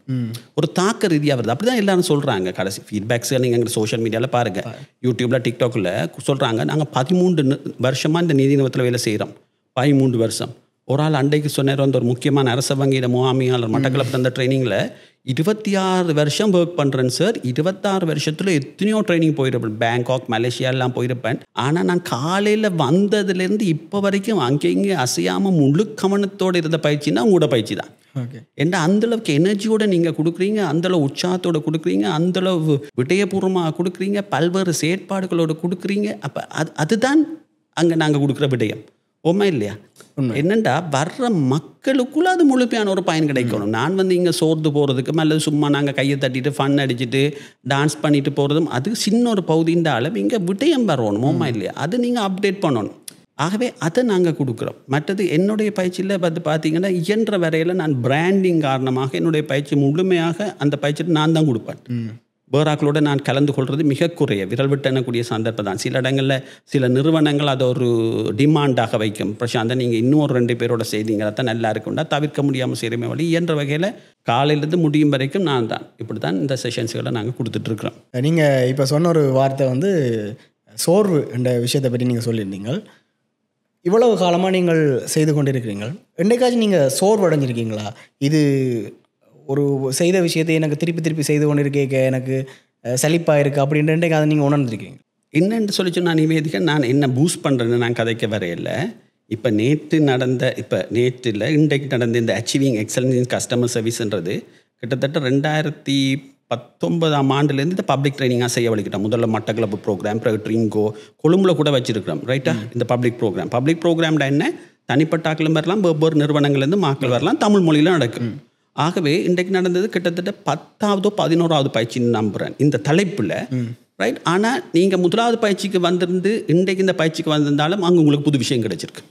ஒரு தாக்க ரீதியாக வருது. அப்படி தான் எல்லாரும் சொல்கிறாங்க. கடைசி ஃபீட்பேக்ஸ் நீங்கள் எங்கள் சோஷியல் மீடியாவில் பாருங்கள், யூடியூப்பில், டிக்டாக்கில் சொல்கிறாங்க, நாங்கள் 13 வருஷமாக இந்த நீதி நிறுவனத்தில் வேலை செய்கிறோம். 13 வருஷம். ஒரு ஆள் அண்டைக்கு சொன்னார், வந்து ஒரு முக்கியமான அரச வங்கியில் முகாமியாளர் மட்டக்களப்பு தந்த ட்ரைனிங்கில் 26 வருஷம் ஒர்க் பண்ணுறேன் சார். 26 வருஷத்தில் எத்தனையோ ட்ரைனிங் போயிருப்பேன், பேங்காக், மலேசியாலாம் போயிருப்பேன். ஆனால் நான் காலையில் வந்ததுலேருந்து இப்போ வரைக்கும் அங்கே இங்கே அசையாமல் முழு கவனத்தோடு இருந்த பயிற்சின்னா உங்களோட பயிற்சி தான். ஏன்னா அந்தளவுக்கு எனர்ஜியோடு நீங்கள் கொடுக்குறீங்க, அந்தளவு உற்சாகத்தோடு கொடுக்குறீங்க, அந்தளவு விடயபூர்வமாக கொடுக்குறீங்க, பல்வேறு செயற்பாடுகளோடு கொடுக்குறீங்க. அப்போ அதுதான் அங்கே நாங்கள் கொடுக்குற விடயம். ஓமா இல்லையா? என்னண்டா வர்ற மக்களுக்குள்ள அது முழுமையான ஒரு பயன் கிடைக்கணும். நான் வந்து இங்கே சோர்ந்து போகிறதுக்கும் அல்லது சும்மா நாங்கள் கையை தட்டிட்டு ஃபன் அடிச்சுட்டு டான்ஸ் பண்ணிட்டு போகிறதும் அது சின்ன ஒரு பகுதின்ற அளவு இங்கே விடயம் வரணும். ஓமா இல்லையா? அது நீங்கள் அப்டேட் பண்ணணும். ஆகவே அதை நாங்கள் கொடுக்குறோம். மற்றது என்னுடைய பயிற்சியில் பார்த்தீங்கன்னா இயன்ற வரையில் நான் பிராண்டிங் காரணமாக என்னுடைய பயிற்சி முழுமையாக அந்த பயிற்சியை நான் தான் கொடுப்பேன். வேறாக்களோடு நான் கலந்து கொள்வது மிக குறைய, விரல் விட்டு எண்ணக்கூடிய சந்தர்ப்பம் தான். சில இடங்களில் சில நிறுவனங்கள் அதை ஒரு டிமாண்டாக வைக்கும். பிரசாந்தன் நீங்கள் இன்னும் ஒரு 2 பேரோட செய்திங்க தான் நல்லா இருக்குண்டா, தவிர்க்க முடியாமல் செய்கிறமே வழி என்ற வகையில் காலையிலேருந்து முடியும் வரைக்கும் நான் தான் இப்படி தான் இந்த செஷன்ஸ்களை நாங்கள் கொடுத்துட்ருக்குறோம். நீங்கள் இப்போ சொன்ன ஒரு வார்த்தை வந்து சோர்வு என்ற விஷயத்தை பற்றி நீங்கள் சொல்லியிருந்தீங்க. இவ்வளவு காலமாக நீங்கள் செய்து கொண்டிருக்கிறீங்க, என்னைக்காச்சும் நீங்கள் சோர்வு அடைஞ்சிருக்கீங்களா? இது ஒரு செய்த விஷயத்தை எனக்கு திருப்பி செய்து கொண்டு இருக்க எனக்கு சலிப்பாக இருக்குது அப்படின்ட்டு அதை நீங்கள் உணர்ந்துருக்கீங்க? என்னென்று சொல்லி சொன்னால் நிவேதிக்க, நான் என்ன பூஸ்ட் பண்ணுறேன்னு நான் கதைக்க வரையில. இப்போ நேற்றில் இன்றைக்கு நடந்த இந்த அச்சீவிங் எக்ஸலன்ஸ் இன் கஸ்டமர் சர்வீஸ்ன்றது கிட்டத்தட்ட 2019ஆம் ஆண்டுலேருந்து இந்த பப்ளிக் ட்ரைனிங்காக செய்ய வலிக்கிட்டோம். முதல்ல மட்டக்களப்பு ப்ரோக்ராம், ட்ரிங்கோ, கொழும்புல கூட வச்சுருக்கிறோம், ரைட்டா? இந்த பப்ளிக் ப்ரோக்ராம்டா என்ன, தனிப்பட்டாக்களும் வரலாம், வெவ்வேறு நிறுவனங்கள்லேருந்து மக்கள் வரலாம், தமிழ் மொழியில் நடக்கும். ஆகவே இன்றைக்கு நடந்தது கிட்டத்தட்ட 10ஆவதோ 11ஆவது பயிற்சின்னு நம்புகிறேன் இந்த தலைப்பில், ரைட்? ஆனால் நீங்கள் முதலாவது பயிற்சிக்கு வந்திருந்து இன்றைக்கு இந்த பயிற்சிக்கு வந்திருந்தாலும் அங்கே உங்களுக்கு புது விஷயம் கிடைச்சிருக்கு,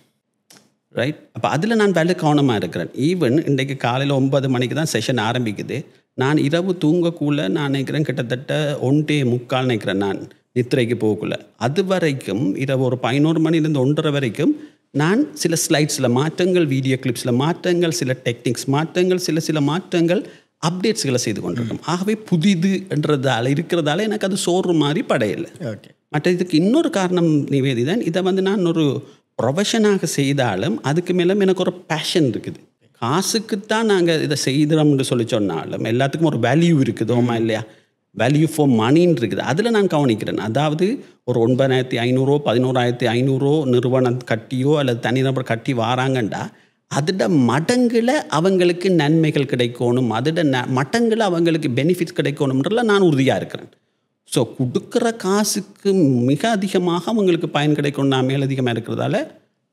ரைட்? அப்போ அதில் நான் வேலை கவனமாக இருக்கிறேன். ஈவன் இன்றைக்கு காலையில் 9 மணிக்கு தான் செஷன் ஆரம்பிக்குது. நான் இரவு தூங்கக்குள்ள நான் நினைக்கிறேன் கிட்டத்தட்ட 1:45 நினைக்கிறேன் நான் நித்திரைக்கு போகக்குள்ள. அது வரைக்கும் இரவு ஒரு 11 மணிலேருந்து 1:30 வரைக்கும் நான் சில ஸ்லைட்ஸில் மாற்றங்கள், வீடியோ கிளிப்ஸில் மாற்றங்கள், சில டெக்னிக்ஸ் மாற்றங்கள், சில மாற்றங்கள், அப்டேட்ஸ்களை செய்து கொண்டிருக்கோம். ஆகவே புதிது என்றதால் இருக்கிறதால எனக்கு அது சோறு மாதிரி படையலை. ஓகே. மற்ற இதுக்கு இன்னொரு காரணம் நிவேதிதான், இதை வந்து நான் ஒரு ப்ரொஃபஷனாக செய்தாலும் அதுக்கு மேலே எனக்கு ஒரு பேஷன் இருக்குது. காசுக்குத்தான் நாங்கள் இதை செய்கிறோம்னு சொல்லி சொன்னாலும் எல்லாத்துக்கும் ஒரு வேல்யூ இருக்குதோமா இல்லையா, வேல்யூ ஃபார் மணின்னு இருக்குது. அதில் நான் கவனிக்கிறேன். அதாவது ஒரு 9,500 11,500 நிறுவனம் கட்டியோ அல்லது தனிநபர் கட்டி வாராங்கண்டா அதோட மடங்கில் அவங்களுக்கு நன்மைகள் கிடைக்கணும், அதோட மடங்கில் அவங்களுக்கு பெனிஃபிட்ஸ் கிடைக்கணுன்றல நான் உறுதியாக இருக்கிறேன். ஸோ கொடுக்குற காசுக்கு மிக அதிகமாக அவங்களுக்கு பயன் கிடைக்கணும் நான் மேலதிகமாக இருக்கிறதால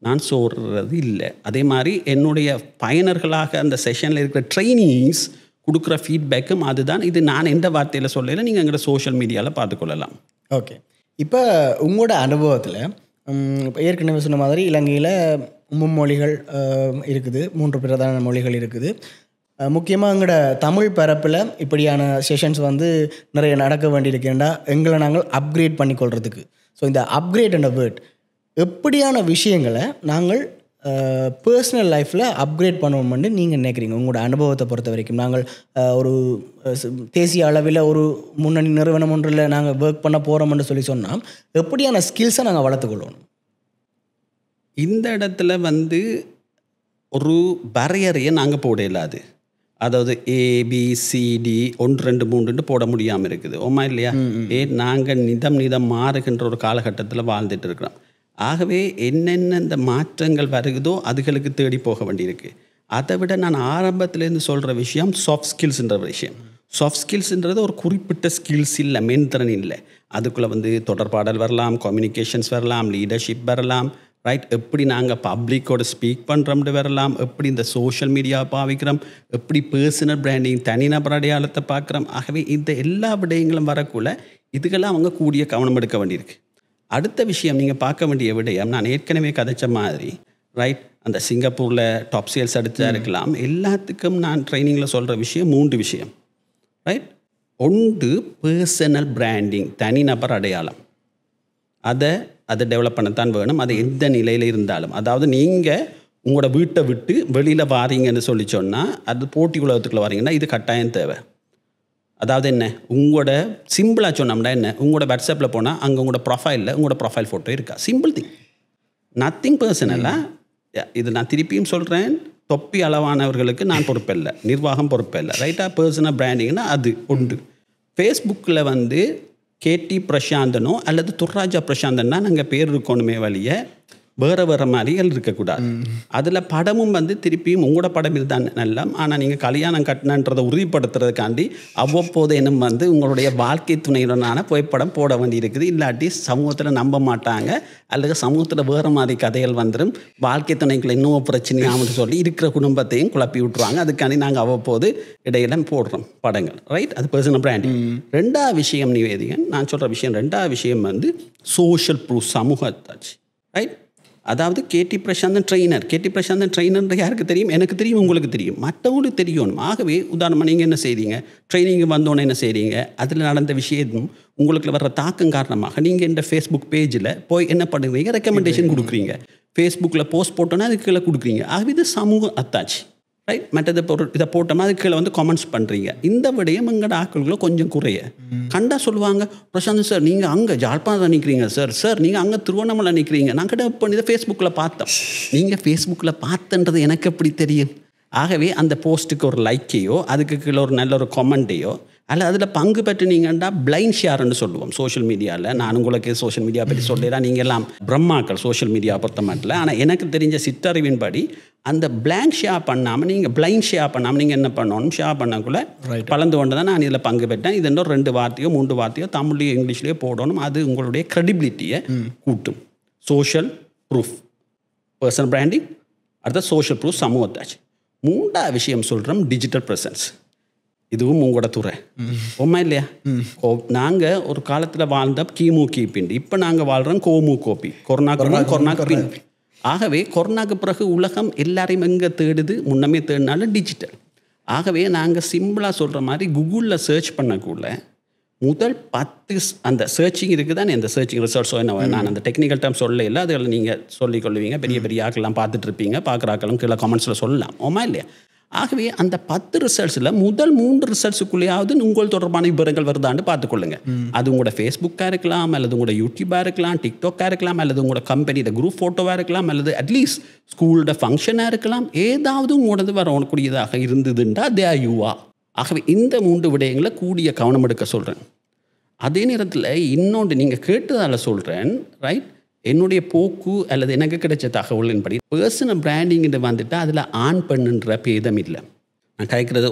நான் சொல்கிறது இல்லை. அதே மாதிரி என்னுடைய பயனர்களாக அந்த செஷனில் இருக்கிற ட்ரைனிங்ஸ் கொடுக்குற ஃபீட்பேக்கும் அதுதான். இது நான் எந்த வார்த்தையில் சொல்லலை, நீங்கள் எங்களோட சோஷியல் மீடியாவில் பார்த்துக்கொள்ளலாம். ஓகே. இப்போ உங்களோட அனுபவத்தில் இப்போ ஏற்கனவே சொன்ன மாதிரி இலங்கையில் மும்மொழிகள் இருக்குது, 3 பிரதான மொழிகள் இருக்குது. முக்கியமாக எங்களோட தமிழ் பரப்பில் இப்படியான செஷன்ஸ் வந்து நிறைய நடக்க வேண்டியிருக்கேன்டா எங்களை நாங்கள் அப்கிரேட் பண்ணிக்கொள்கிறதுக்கு. ஸோ இந்த அப்கிரேட் என்ற வேர்ட் எப்படியான விஷயங்களை நாங்கள் பர்சனல் லைஃப்பில் அப்கிரேட் பண்ணணும்னு நீங்கள் நினைக்கிறீங்க உங்களோட அனுபவத்தை பொறுத்த வரைக்கும்? நாங்கள் ஒரு தேசிய அளவில் ஒரு முன்னணி நிறுவனம் ஒன்றில் நாங்கள் ஒர்க் பண்ண போகிறோம்னு சொன்னால் எப்படியான ஸ்கில்ஸை நாங்கள் வளர்த்துக்கொள்ளணும்? இந்த இடத்துல வந்து ஒரு வரையறையை நாங்கள் போட இல்லாது. அதாவது ABCD 1 2 3 போட முடியாமல் இருக்குது. ஓமா இல்லையா? நாங்கள் நிதம் மாறுகின்ற ஒரு காலகட்டத்தில் வாழ்ந்துட்டு இருக்கிறோம். ஆகவே என்னென்ன இந்த மாற்றங்கள் வருகுதோ அதுகளுக்கு தேடி போக வேண்டியிருக்கு. அதை விட நான் ஆரம்பத்திலேருந்து சொல்கிற விஷயம் சாஃப்ட் ஸ்கில்ஸ்ன்ற விஷயம். சாஃப்ட் ஸ்கில்ஸ்ன்றது ஒரு குறிப்பிட்ட ஸ்கில்ஸ் இல்லை, மென்திறன் இல்லை. அதுக்குள்ளே வந்து தொடர்பாடல் வரலாம், கம்யூனிகேஷன்ஸ் வரலாம், லீடர்ஷிப் வரலாம், ரைட்? எப்படி நாங்கள் பப்ளிக்கோட ஸ்பீக் பண்ணுறோம்னு வரலாம், எப்படி இந்த சோஷியல் மீடியாவை பாவிக்கிறோம், எப்படி பர்சனல் பிராண்டிங் தனிநபர் அடையாளத்தை பார்க்குறோம். ஆகவே இந்த எல்லா விடயங்களும் வரக்குள்ள இதுக்கெல்லாம் அவங்க கூடிய கவனம் எடுக்க வேண்டியிருக்கு. அடுத்த விஷயம் நீங்கள் பார்க்க வேண்டிய விடயம், நான் ஏற்கனவே கதைச்ச மாதிரி, ரைட், அந்த சிங்கப்பூரில் டாப் சேல்ஸ் அடித்தா இருக்கலாம், எல்லாத்துக்கும் நான் ட்ரைனிங்கில் சொல்கிற விஷயம் 3 விஷயம், ரைட்? 1 பர்சனல் பிராண்டிங், தனிநபர் அடையாளம். அதை டெவலப் பண்ணத்தான் வேணும், அது எந்த நிலையில் இருந்தாலும். அதாவது நீங்கள் உங்களோட வீட்டை விட்டு வெளியில் வாரீங்கன்னு சொல்லி சொன்னால், அது போட்டி உலகத்துக்குள்ளே வாரீங்கன்னா இது கட்டாயம் தேவை. அதாவது என்ன, உங்களோட சிம்பிளாக சொன்னோம்னா என்ன, உங்களோட வாட்ஸ்அப்பில் போனால் அங்கே உங்களோட உங்களோட ப்ரொஃபைல் ஃபோட்டோ இருக்கா? சிம்பிள் திங், நத்திங் பர்சனலாக. இது நான் திருப்பியும் சொல்கிறேன், தொப்பி அளவானவர்களுக்கு நான் பொறுப்பில்லை, நிர்வாகம் பொறுப்பில்லை, ரைட்டாக? பர்சனல் பிராண்டிங்னா அது உண்டு. ஃபேஸ்புக்கில் வந்து KT பிரசாந்தனோ அல்லது துர்ராஜா பிரசாந்தன்னா நாங்கள் பேர் இருக்கணுமே வழிய வேறு மாதிரிகள் இருக்கக்கூடாது. அதில் படமும் வந்து திருப்பியும் உங்களோட படம் இதுதான் நல்லா, ஆனால் நீங்கள் கல்யாணம் கட்டினன்றதை உறுதிப்படுத்துறதுக்காண்டி அவ்வப்போது என்னும் வந்து உங்களுடைய வாழ்க்கை துணையுடனான புகைப்படம் போட வேண்டி இருக்குது. இல்லாட்டி சமூகத்தில் நம்ப மாட்டாங்க, அல்லது சமூகத்தில் வேறு மாதிரி கதைகள் வந்துடும், வாழ்க்கை துணைக்குள்ள இன்னும் பிரச்சனையாகனு சொல்லி இருக்கிற குடும்பத்தையும் குழப்பி விட்டுருவாங்க. அதுக்காண்டி நாங்கள் அவ்வப்போது இடையில போடுறோம் படங்கள், ரைட்? அது பர்சனல் பிராண்டிங். 2வது விஷயம் நிவேதிகன், நான் சொல்கிற விஷயம் 2வது விஷயம் வந்து சோஷியல் ப்ரூஃப், சமூகத்தாட்சி, ரைட்? அதாவது KT பிரசாந்தன் ட்ரெயினர் யாருக்கு தெரியும்? எனக்கு தெரியும், உங்களுக்கு தெரியும், மற்றவங்களுக்கு தெரியணும். ஆகவே உதாரணமாக நீங்கள் என்ன செய்றீங்க, ட்ரைனிங்கு வந்தோன்னே என்ன செய்கிறீங்க, அதில் நடந்த விஷயத்தும் உங்களுக்கு வர்ற தாக்கம் காரணமாக நீங்கள் இந்த ஃபேஸ்புக் பேஜில் போய் என்ன பண்ணுறீங்க, ரெக்கமெண்டேஷன் கொடுக்குறீங்க, ஃபேஸ்புக்கில் போஸ்ட் போட்டோன்னா அதுக்கு கீழே கொடுக்குறீங்க. ஆகவே இது சமூக அத்தாட்சி, ரைட்? மற்றது இதை போட்டோம்னா அதுக்கு கீழே வந்து கமெண்ட்ஸ் பண்ணுறீங்க. இந்த விடயம் எங்களோட ஆட்களுக்குள்ள கொஞ்சம் குறைய கண்டா சொல்லுவாங்க, பிரசாந்த் சார் நீங்கள் அங்கே ஜாழ்ப்பாணம் நிற்கிறீங்க, சார் நீங்கள் அங்கே திருவண்ணாமலை நிற்கிறீங்க, நான் கிட்ட இப்போ இதை ஃபேஸ்புக்கில் பார்த்தோம். நீங்கள் ஃபேஸ்புக்கில் பார்த்தன்றது எனக்கு எப்படி தெரியும்? ஆகவே அந்த போஸ்ட்டுக்கு ஒரு லைக்கையோ அதுக்கு கீழே ஒரு நல்ல ஒரு கமெண்ட்டையோ அல்ல அதில் பங்கு பெற்றுனீங்கன்னா பிளைண்ட் ஷேர்ன்னு சொல்லுவோம் சோஷியல் மீடியாவில். நான் உங்களுக்கு சோஷியல் மீடியா பற்றி சொல்லிடுறேன், நீங்கள் எல்லாம் பிரம்மாக்கள் சோஷியல் மீடியா பொறுத்த மாட்டில். ஆனால் எனக்கு தெரிஞ்ச சிற்றறிவின்படி அந்த பிளாங்க் ஷேர் பண்ணாமல் நீங்கள் பிளைண்ட் ஷேர் பண்ணாமல் நீங்கள் என்ன பண்ணணும், ஷேர் பண்ணக்குள்ளே பலந்து கொண்டு தான் நான் இதில் பங்கு பெற்றேன். இது இன்னும் 2 வார்த்தையோ 3 வார்த்தையோ தமிழ்லையோ இங்கிலீஷ்லேயோ போடணும். அது உங்களுடைய க்ரெடிபிலிட்டியை கூட்டும். சோஷியல் ப்ரூஃப், பர்சனல் பிராண்டிங், அடுத்த சோஷியல் ப்ரூஃப், சமூகத்தாச்சு. 3வது விஷயம் சொல்கிறோம், டிஜிட்டல் ப்ரெசன்ஸ். இதுவும் உங்களோட துறை, உண்மை இல்லையா? நாங்கள் ஒரு காலத்தில் வாழ்ந்த கிமு இப்போ நாங்கள் வாழ்கிறோம் கோபி, கொரோனாக்கு பின். ஆகவே கொரோனாக்கு பிறகு உலகம் எல்லாரையும் எங்கே தேடுது, முன்னமே தேடினாலும் டிஜிட்டல். ஆகவே நாங்கள் சிம்பிளாக சொல்கிற மாதிரி கூகுளில் சர்ச் பண்ணக்குள்ள முதல் 10 அந்த சர்ச்சிங் இருக்குது தானே, இந்த சர்ச்சிங் ரிசல்ட்ஸோ என்ன, நான் அந்த டெக்னிக்கல் டேர்ம் சொல்ல இல்லை, அதில் நீங்கள் சொல்லிக்கொள்வீங்க, பெரிய பெரிய ஆக்கெல்லாம் பார்த்துட்டு இருப்பீங்க, பார்க்குற ஆக்களும் கீழே கமெண்ட்ஸில் சொல்லலாம், ஓமா இல்லையா? ஆகவே அந்த 10 ரிசல்ட்ஸில் முதல் 3 ரிசல்ட்ஸுக்குள்ளேயாவது உங்கள் தொடர்பான விவரங்கள் வருதான்னு பார்த்துக்கொள்ளுங்க. அது உங்களோட ஃபேஸ்புக்காக இருக்கலாம், அல்லது உங்களோட யூடியூபாக இருக்கலாம், டிக்டாக்காக இருக்கலாம், அல்லது உங்களோட கம்பெனியோட குரூப் ஃபோட்டோவாக இருக்கலாம், அல்லது அட்லீஸ்ட் ஸ்கூலோட ஃபங்க்ஷனாக இருக்கலாம். ஏதாவது உங்களோடது வரக்கூடியதாக இருந்ததுண்டா தேர் யூ ஆர். ஆகவே இந்த 3 விடயங்களை கூடிய கவனம் எடுக்க சொல்கிறேன். அதே நேரத்தில் இன்னொன்று நீங்கள் கேட்டதால் சொல்கிறேன், ரைட்? என்னுடைய போக்கு அல்லது எனக்கு கிடைச்ச தகவலின்படி பர்சனல் பிராண்டிங்கிறது வந்துட்டு அதில் ஆண் பெண்ணுன்ற பேதம் இல்லை. நான் கேட்குறத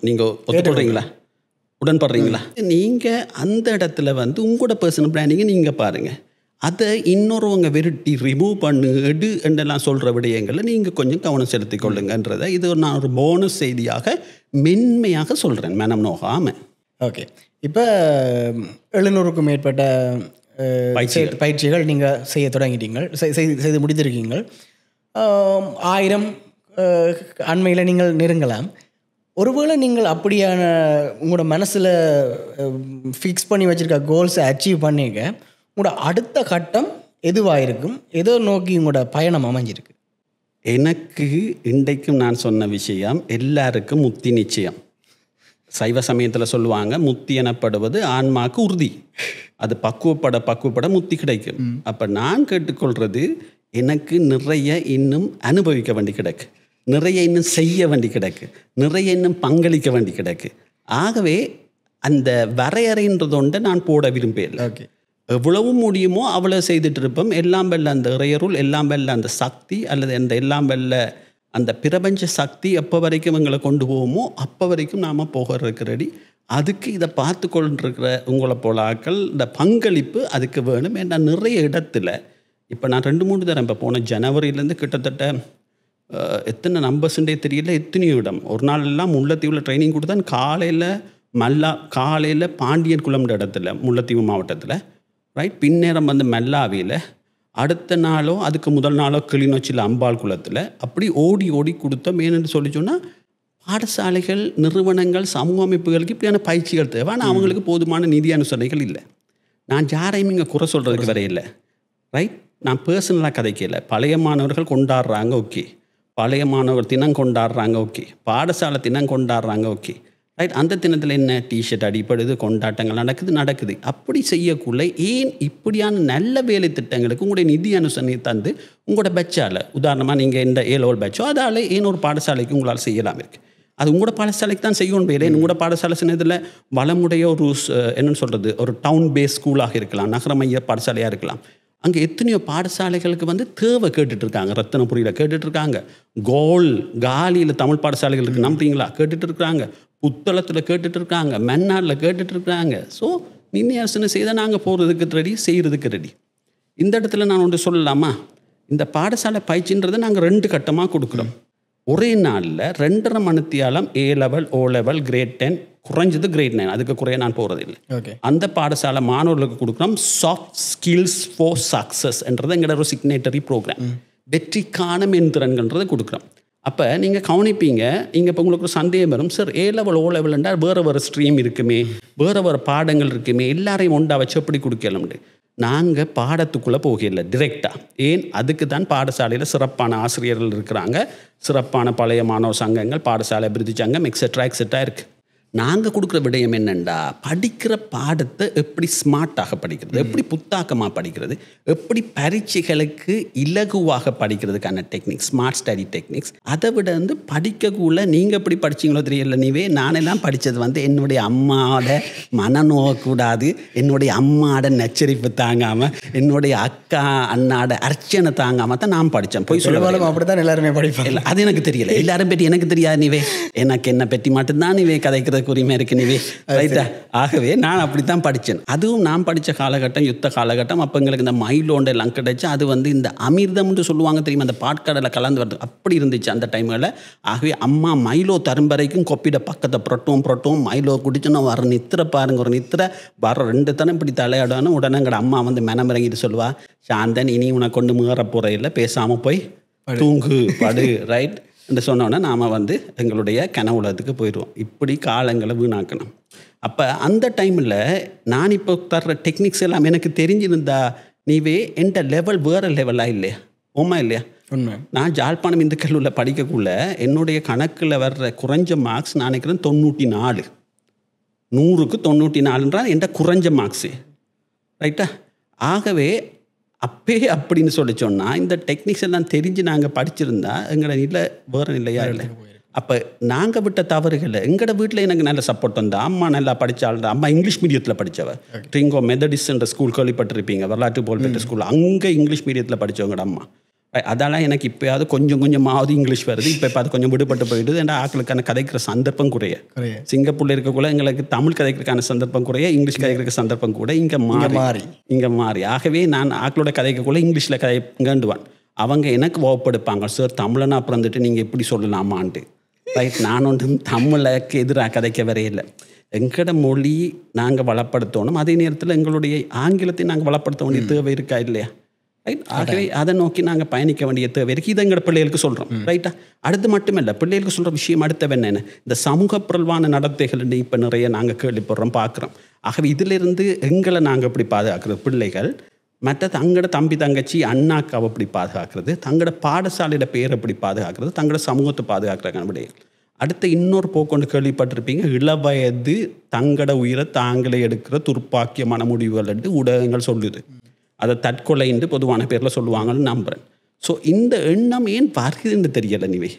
நீங்கள் ஒத்துக்கொள்கிறீங்களா, உடன்படுறீங்களா? நீங்கள் அந்த இடத்துல வந்து உங்களோட பர்சனல் பிராண்டிங்கை நீங்கள் பாருங்கள். அதை இன்னொருவங்க விரட்டி ரிமூவ் பண்ணு எடு என்றெல்லாம் சொல்கிற விடயங்களை நீங்கள் கொஞ்சம் கவனம் செலுத்தி கொள்ளுங்கன்றதை இது நான் ஒரு போனஸ் செய்தியாக மென்மையாக சொல்கிறேன், மனம் நோகாமல். ஓகே, இப்போ 700க்கும் மேற்பட்ட பயிற்சிகள் நீங்கள் செய்ய தொடங்கிட்டீங்கள், செய்து முடித்திருக்கீங்கள். 1000 அண்மையில் நீங்கள் நெருங்கலாம். ஒருவேளை நீங்கள் அப்படியான உங்களோட மனசில் ஃபிக்ஸ் பண்ணி வச்சுருக்க கோல்ஸை அச்சீவ் பண்ணிக்க உங்களோட அடுத்த கட்டம் எதுவாக இருக்கும்? எதோ நோக்கி உங்களோட பயணம் அமைஞ்சிருக்கு? எனக்கு இன்றைக்கும் நான் சொன்ன விஷயம் எல்லாருக்கும் முத்தி நிச்சயம். சைவ சமயத்தில் சொல்லுவாங்க, முத்தி எனப்படுவது ஆன்மாக்கு உறுதி, அது பக்குவப்பட முத்தி கிடைக்கும். அப்போ நான் கேட்டுக்கொள்வது, எனக்கு நிறைய இன்னும் அனுபவிக்க வேண்டி கிடக்கு, நிறைய இன்னும் செய்ய வேண்டி கிடக்கு, நிறைய இன்னும் பங்களிக்க வேண்டி கிடக்கு. ஆகவே அந்த வரையறைன்றது ஒன்றை நான் போட விரும்பல. ஓகே, எவ்வளவு முடியுமோ அவ்வளோ செய்துட்டு இருப்போம். எல்லாம் வெல்ல அந்த இறையருள், எல்லாம் வெல்ல அந்த சக்தி, அல்லது அந்த எல்லாம் வெல்ல அந்த பிரபஞ்ச சக்தி எப்போ வரைக்கும் எங்களை கொண்டு போவோமோ அப்போ வரைக்கும் நாம் போகிறதுக்கு ரெடி. அதுக்கு இதை பார்த்து கொண்டிருக்கிற உங்களை போல ஆக்கள் இந்த பங்களிப்பு அதுக்கு வேணும். ஏன்னா நிறைய இடத்துல இப்போ நான் 2-3 தரம் இப்போ போன ஜனவரியிலேருந்து கிட்டத்தட்ட எத்தனை நம்பர்ஸுண்டே தெரியல, எத்தனையோ இடம். ஒரு நாள் எல்லாம் முல்லைத்தீவில் ட்ரைனிங் கொடுத்தேன். காலையில் பாண்டியன் குளம்ன்ற இடத்துல முல்லைத்தீவு மாவட்டத்தில், ரைட்? பின்னேரம் வந்து மெல்லாவியில், அடுத்த நாளோ அதுக்கு முதல் நாளோ கிளிநொச்சியில் அம்பாள் குளத்தில், அப்படி ஓடி கொடுத்தோம். ஏன்னு சொல்லி சொன்னால் பாடசாலைகள், நிறுவனங்கள், சமூக அமைப்புகளுக்கு இப்படியான பயிற்சிகள் தேவை. ஆனால் அவங்களுக்கு போதுமான நிதி அனுசரணைகள் இல்லை. நான் யாரையும் இங்கே குறை சொல்கிறதுக்கு வரையில்லை, ரைட்? நான் பர்சனலாக கதைக்கல. பழைய மாணவர்கள் கொண்டாடுறாங்க, ஓகே. பழைய மாணவர் தினம் கொண்டாடுறாங்க, ஓகே. பாடசாலை தினம் கொண்டாடுறாங்க, ஓகே, ரைட்? அந்த தினத்தில் என்ன டிஷர்ட் அடிப்படுது, கொண்டாட்டங்கள் நடக்குது. அப்படி செய்யக்குள்ள ஏன் இப்படியான நல்ல வேலை திட்டங்களுக்கு உங்களுடைய நிதி அனுசரணை தந்து உங்களோட பேட்சால், உதாரணமாக நீங்கள் இந்த A-level பேட்சோ, அதால் ஏன் ஒரு பாடசாலைக்கு உங்களால் செய்யலாம் இருக்குது. அது உங்களோட பாடசாலைக்கு தான் செய்யணும் வேலை. உங்களோட பாடசாலை சின்னதில் வளமுடைய ஒரு என்னென்னு சொல்கிறது, ஒரு டவுன் பேஸ் ஸ்கூலாக இருக்கலாம், நகரமைய பாடசாலையாக இருக்கலாம். அங்கே எத்தனையோ பாடசாலைகளுக்கு வந்து தேவை கேட்டுட்ருக்காங்க. ரத்தினபுரியில் கேட்டுட்ருக்காங்க, காலியில் தமிழ் பாடசாலைகளுக்கு நம்புறீங்களா கேட்டுட்ருக்காங்க, புத்தளத்தில் கேட்டுட்ருக்காங்க, மன்னாரில் கேட்டுட்ருக்காங்க. ஸோ நிதி அரசனை செய்தால் நாங்கள் போகிறதுக்கு ரெடி, செய்கிறதுக்கு ரெடி. இந்த இடத்துல நான் ஒன்று சொல்லலாமா? இந்த பாடசாலை பயிற்சின்றதை நாங்கள் 2 கட்டமாக கொடுக்குறோம். ஒரே நாளில் 2.5 மணித்தியாலம் A-level, O-level, கிரேட் 10, குறைஞ்சது கிரேட் 9, அதுக்கு குறைய நான் போகிறதில்லை. ஓகே, அந்த பாடசாலை மாணவர்களுக்கு கொடுக்குறோம். சாஃப்ட் ஸ்கில்ஸ் ஃபார் சக்ஸஸ் என்றது எங்களோட ஒரு சிக்னேட்டரி ப்ரோக்ராம். வெற்றிக்கான மென்திறன்கள்ன்றதை கொடுக்குறோம். அப்போ நீங்கள் கவனிப்பீங்க, இங்கே இப்போ உங்களுக்கு ஒரு சந்தேகம் வரும், சார் A-level, O-level என்றால் வேறு ஸ்ட்ரீம் இருக்குமே, வேறு பாடங்கள் இருக்குமே, எல்லாரையும் ஒன்றா வச்சு எப்படி கொடுக்கலாம்னு. நாங்கள் பாடத்துக்குள்ளே போகல டிரெக்டாக. ஏன்? அதுக்கு தான் பாடசாலையில் சிறப்பான ஆசிரியர்கள் இருக்கிறாங்க, சிறப்பான பழைய மாணவர் சங்கங்கள், பாடசாலை அபிவிருத்தி சங்கம், எக்ஸெட்ரா இருக்குது. நாங்கள் கொடுக்குற விடயம் என்னென்னா, படிக்கிற பாடத்தை எப்படி ஸ்மார்ட்டாக படிக்கிறது, எப்படி புத்தாக்கமாக படிக்கிறது, எப்படி பரீட்சைகளுக்கு இலகுவாக படிக்கிறதுக்கான டெக்னிக்ஸ், ஸ்மார்ட் ஸ்டடி டெக்னிக்ஸ். அதை விட வந்து படிக்கக்குள்ள நீங்கள் எப்படி படிச்சிங்களோ தெரியல, நானெல்லாம் படித்தது வந்து என்னுடைய அம்மாவோட மனநோக்கூடாது, என்னுடைய அம்மாவோட நச்சரிப்பு தாங்காமல், என்னுடைய அக்கா அண்ணாட அர்ச்சனை தாங்காமல் தான் நான் படித்தேன். போய் சொல்லுவாங்க, அப்படி தான் எல்லாருமே படிப்பாங்க. அது எனக்கு தெரியல, எல்லாரும் பற்றி எனக்கு தெரியாது. எனக்கு என்ன பற்றி மட்டும்தான் கதைக்கிறது உரிமை இருக்கு ரைட்டா. ஆகவே நான் அப்படித்தான் படித்தேன். அதுவும் நான் படித்த காலகட்டம் யுத்த காலகட்டம். அப்போ எங்களுக்கு இந்த மைலோண்ட எல்லாம் கிடைச்சி, அது வந்து இந்த அமிர்தம்னு சொல்லுவாங்க தெரியுமா, அந்த பாட்கடலை கலந்து வருது, அப்படி இருந்துச்சு அந்த டைமில். ஆகவே அம்மா மைலோ தரும் வரைக்கும் கொப்பிட பக்கத்தை புரட்டும் மைலோ குடிச்சோன்னா வர நித்திர பாருங்க, ஒரு நித்திர வர 2 தனம் இப்படி தலையாடணும். உடனே எங்களோட அம்மா வந்து மெனமிறங்கிட்டு சொல்லுவா, சாந்தன் இனி உனக்கு கொண்டு முகர போகிற இல்லை, பேசாமல் போய் தூங்கு படு, ரைட்? என்று சொன்னோன்னா நாம் வந்து எங்களுடைய கனவுலகத்துக்கு போயிடுவோம். இப்படி காலங்களை வீணாக்கணும். அப்போ அந்த டைமில் நான் இப்போ தர்ற டெக்னிக்ஸ் எல்லாம் எனக்கு தெரிஞ்சிருந்தா நீவே எந்த லெவல் வேறு லெவலாக இல்லையா? உண்மை இல்லையா? உண்மை. நான் ஜாழ்ப்பாணம் இந்த கல்லூரியில் படிக்கக்குள்ள என்னுடைய கணக்கில் வர்ற குறைஞ்ச மார்க்ஸ் நான் நினைக்கிறேன் 94. 100க்கு 94ன்றால் என்ற குறைஞ்ச மார்க்ஸு. ரைட்டா? ஆகவே அப்பே அப்படின்னு சொல்லி சொன்னால் இந்த டெக்னிக்ஸ் எல்லாம் தெரிஞ்சு நாங்கள் படிச்சிருந்தா எங்களை நிலை வேறு நிலையா இல்லை. அப்போ நாங்கள் விட்ட தவறுகளை எங்களோட வீட்டில் எனக்கு நல்ல சப்போர்ட் வந்தா. அம்மா நல்லா படித்தாள். அம்மா இங்கிலீஷ் மீடியத்தில் படித்தவ. ட்ரிங்கோ மெத்தடிஸ்ன்ற ஸ்கூல் கேள்விப்பட்டிருப்பீங்க, வரலாற்று புகழ்பெற்ற ஸ்கூல். அங்கே இங்கிலீஷ் மீடியத்தில் படித்தவங்கட அம்மா. அதெல்லாம் எனக்கு இப்போயாவது கொஞ்சமாவது இங்கிலீஷ் வருது. இப்போ அது கொஞ்சம் விடுபட்டு போயிடுது. ஏன்னா ஆக்களுக்கான கதைக்கிற சந்தர்ப்பம் குறைய. சிங்கப்பூரில் இருக்கக்குள்ள எங்களுக்கு தமிழ் கதைக்கிறதுக்கான சந்தர்ப்பம் குறைய, இங்கிலீஷ் கதைக்கிறதுக்கு சந்தர்ப்பம் கூட இங்கே மாறி. ஆகவே நான் ஆக்களோட கதைக்கக்குள்ள இங்கிலீஷில் கதைங்கண்டுவான். அவங்க எனக்கு வகுப்படுப்பாங்க, சார் தமிழனா பிறந்துட்டு நீங்கள் எப்படி சொல்லலாமான்ட்டு. ரைட்? நான் ஒன்றும் தமிழுக்கு எதிராக கதைக்க வரையில்லை. எங்களோட மொழி நாங்கள் வளப்படுத்தணும், அதே நேரத்தில் எங்களுடைய ஆங்கிலத்தை நாங்கள் வளப்படுத்த வேண்டிய தேவை இருக்கா இல்லையா? ரைட்? ஆகவே அதை நோக்கி நாங்கள் பயணிக்க வேண்டிய தேவை இருக்குது. இதை எங்களோட பிள்ளைகளுக்கு சொல்கிறோம். ரைட்டா? அடுத்து மட்டுமில்லை, பிள்ளைகளுக்கு சொல்கிற விஷயம் அடுத்தவ என்னென்ன, இந்த சமூக புரல்வான நடத்தைகள் இப்போ நிறைய நாங்கள் கேள்விப்படுறோம், பார்க்குறோம். ஆகவே இதிலிருந்து எங்களை நாங்கள் எப்படி பாதுகாக்கிறது, பிள்ளைகள் மற்ற தங்களோட தம்பி தங்கச்சி அண்ணாக்காவை எப்படி பாதுகாக்கிறது, தங்களோட பாடசாலையோட பேர் எப்படி பாதுகாக்கிறது, தங்களோட சமூகத்தை பாதுகாக்கிறாங்க விடைகள். அடுத்த இன்னொரு போக்கொண்டு கேள்விப்பட்டிருப்பீங்க, இளவயது தங்களோட உயிரை தாங்களே எடுக்கிற துர்ப்பாக்கியமான முடிவுகள் என்று ஊடகங்கள் சொல்லுது. அதை தற்கொலை என்று பொதுவான பேரில் சொல்லுவாங்கன்னு நம்புகிறேன். ஸோ இந்த எண்ணம் ஏன் வருதுன்னு தெரியலை. நீவே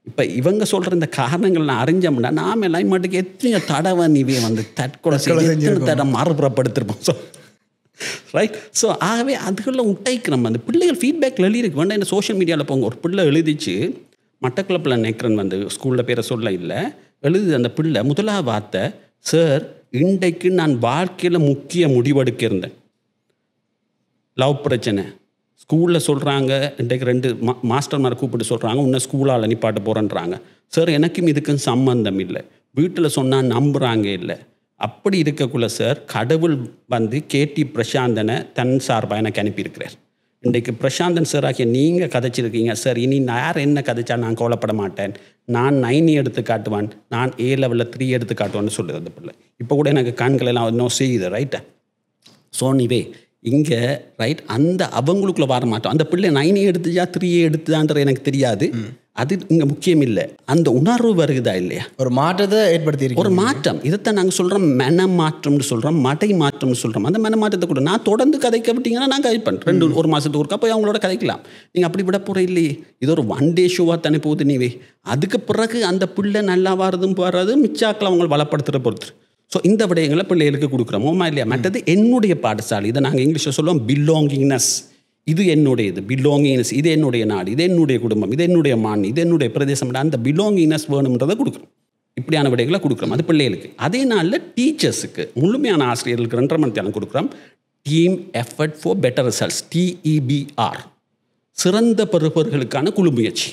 இப்போ இவங்க சொல்கிற இந்த காரணங்கள் நான் அறிஞ்சோம்னா நாம் எல்லாம் மட்டுக்கு எத்தனையோ தடவை நீவே வந்து தற்கொலை செய்ய தடவை மறுபுறப்படுத்திருப்போம். So right? ஸோ ஆகவே அதுக்குள்ள உட்டைக்கிறோம். அந்த பிள்ளைகள் ஃபீட்பேக்கில் எழுதிருக்கு வேண்டாம். இந்த சோஷியல் மீடியாவில் போங்க, ஒரு பிள்ளை எழுதிச்சு மட்டக்களப்பில் நெக்ரன் வந்து ஸ்கூலில் பேரை சொல்ல இல்லை, எழுது அந்த பிள்ளை முதலாவது வார்த்தை, சார் இன்றைக்கு நான் வாழ்க்கையில் முக்கிய முடிவெடுக்க இருந்தேன். லவ் பிரச்சனை ஸ்கூலில் சொல்கிறாங்க, இன்றைக்கு 2 மாஸ்டர்மாரை கூப்பிட்டு சொல்கிறாங்க, உன்னை ஸ்கூலால் நிப்பாட்ட போகிறேன்றாங்க. சார் எனக்கும் இதுக்கும் சம்பந்தம் இல்லை, வீட்டில் சொன்னால் நம்புகிறாங்க இல்லை. அப்படி இருக்கக்குள்ள சார் கடவுள் வந்து கேடி பிரசாந்தனை தன் சார்பாக எனக்கு அனுப்பியிருக்கிறார். இன்றைக்கு பிரசாந்தன் சார் ஆகிய நீங்கள் கதைச்சிருக்கீங்க சார், இனி யார் என்ன கதைச்சா நான் கவலைப்பட மாட்டேன், நான் 9 எடுத்து காட்டுவான், நான் A லெவலில் 3 எடுத்து காட்டுவான்னு சொல்லுது அந்த பிள்ளை. இப்போ கூட எனக்கு கண்களெல்லாம் இன்னும் செய்யுது. ரைட்டா? சோனிவே இங்கே ரைட் அந்த அவங்களுக்குள்ள வர மாட்டோம். அந்த பிள்ளை 9 எடுத்துச்சா 3 எடுத்துதான்ற எனக்கு தெரியாது, அது இங்கே முக்கியம் இல்லை. அந்த உணர்வு வருகுதா இல்லையா? ஒரு மாற்றத்தை ஏற்படுத்தி ஒரு மாற்றம். இதைத்தான் நாங்கள் சொல்கிறோம் மன மாற்றம்னு சொல்கிறோம், மடை மாற்றம்னு சொல்கிறோம். அந்த மன மாற்றத்தை கூட நான் தொடர்ந்து கதைக்க விட்டீங்கன்னா நான் கதைப்பேன். 1 மாதத்துக்கு ஒருக்கா போய் அவங்களோட கதைக்கலாம். நீங்கள் அப்படி விட போகிற இல்லையே, இது ஒரு 1 டே ஷோவாக தானே போகுது. நீவே அதுக்கு பிறகு அந்த பிள்ளை நல்லா வரதும் போகிறது மிச்சாக்கில் அவங்க வளப்படுத்துகிற பொறுத்து. ஸோ இந்த விடயங்களை பிள்ளைகளுக்கு கொடுக்குறோமோமா இல்லையா? மற்றது என்னுடைய பாடசாலை, இதை நாங்கள் இங்கிலீஷில் சொல்லுவோம் பிலாங்கிங்னஸ். இது என்னுடையது, பிலாங்கிங்னஸ், இது என்னுடைய நாடு, இது என்னுடைய குடும்பம், இது என்னுடைய மாநிலம், இது என்னுடைய பிரதேசம். அந்த பிலாங்கிங்னஸ் வேணுன்றதை கொடுக்குறோம். இப்படியான விடயங்களை கொடுக்குறோம் அது பிள்ளைகளுக்கு. அதே நாளில் டீச்சர்ஸுக்கு, முழுமையான ஆசிரியர்களுக்கு 2.5 மணி நேரம் கொடுக்குறோம். Team effort for better results, TEBR, சிறந்த பெறுபவர்களுக்கான குழு முயற்சி.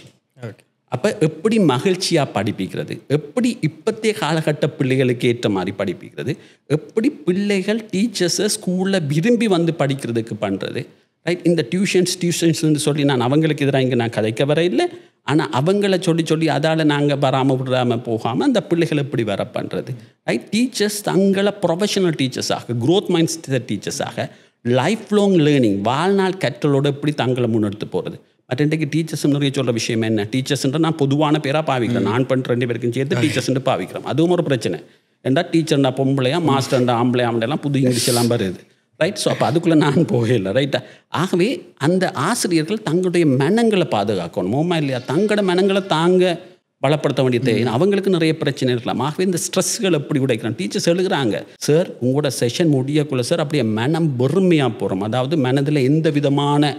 அப்போ எப்படி மகிழ்ச்சியாக படிப்பிக்கிறது, எப்படி இப்போத்தைய காலகட்ட பிள்ளைகளுக்கு ஏற்ற மாதிரி படிப்பிக்கிறது, எப்படி பிள்ளைகள் டீச்சர்ஸை ஸ்கூலில் விரும்பி வந்து படிக்கிறதுக்கு பண்ணுறது. ரைட்? இந்த டியூஷன்ஸ்னு சொல்லி நான் அவங்களுக்கு எதிராக இங்கே நான் கதைக்க வர இல்லை, ஆனால் அவங்கள சொல்லி அதால் நாங்கள் வராமல் விடாமல் போகாமல் அந்த பிள்ளைகள் எப்படி வர பண்ணுறது. ரைட்? டீச்சர்ஸ் தங்களை ப்ரொஃபஷனல் டீச்சர்ஸாக, க்ரோத் மைண்ட் செட் டீச்சர்ஸாக, லைஃப் லாங் லேர்னிங், வாழ்நாள் கற்றலோடு எப்படி தங்களை முன்னெடுத்து போகிறது. பட் இன்றைக்கு டீச்சர்ஸ் நிறைய சொல்கிற விஷயம் என்ன, டீச்சர்ஸ்ன்ற நான் பொதுவான பேராக பாவிக்கிறேன், நான் பண்ணுற 2 பேருக்கும் சேர்த்து டீச்சர்ஸ்ன்னு பாவிக்கிறோம். அதுவும் ஒரு பிரச்சனை. ஏன்டா டீச்சர்ண்டா பொம்பளையா, மாஸ்டர்ண்டா ஆம்பளையாம் புது இங்கிலீஷ் எல்லாம் வருது. ரைட்? ஸோ அப்போ அதுக்குள்ளே நான் போகலை. ரைட்டா? ஆகவே அந்த ஆசிரியர்கள் தங்களுடைய மனங்களை பாதுகாக்கணுமோமா இல்லையா? தங்களோட மனங்களை தாங்க பலப்படுத்த வேண்டிய தேவை. அவங்களுக்கு நிறைய பிரச்சனை இருக்கலாம். ஆகவே இந்த ஸ்ட்ரெஸ்கள் எப்படி உடைக்கிறோம். டீச்சர்ஸ் எழுதுகிறாங்க, சார் உங்களோட செஷன் முடியக்குள்ள சார் அப்படியே மனம் வெறுமையாக போகிறோம், அதாவது மனதில் எந்த விதமான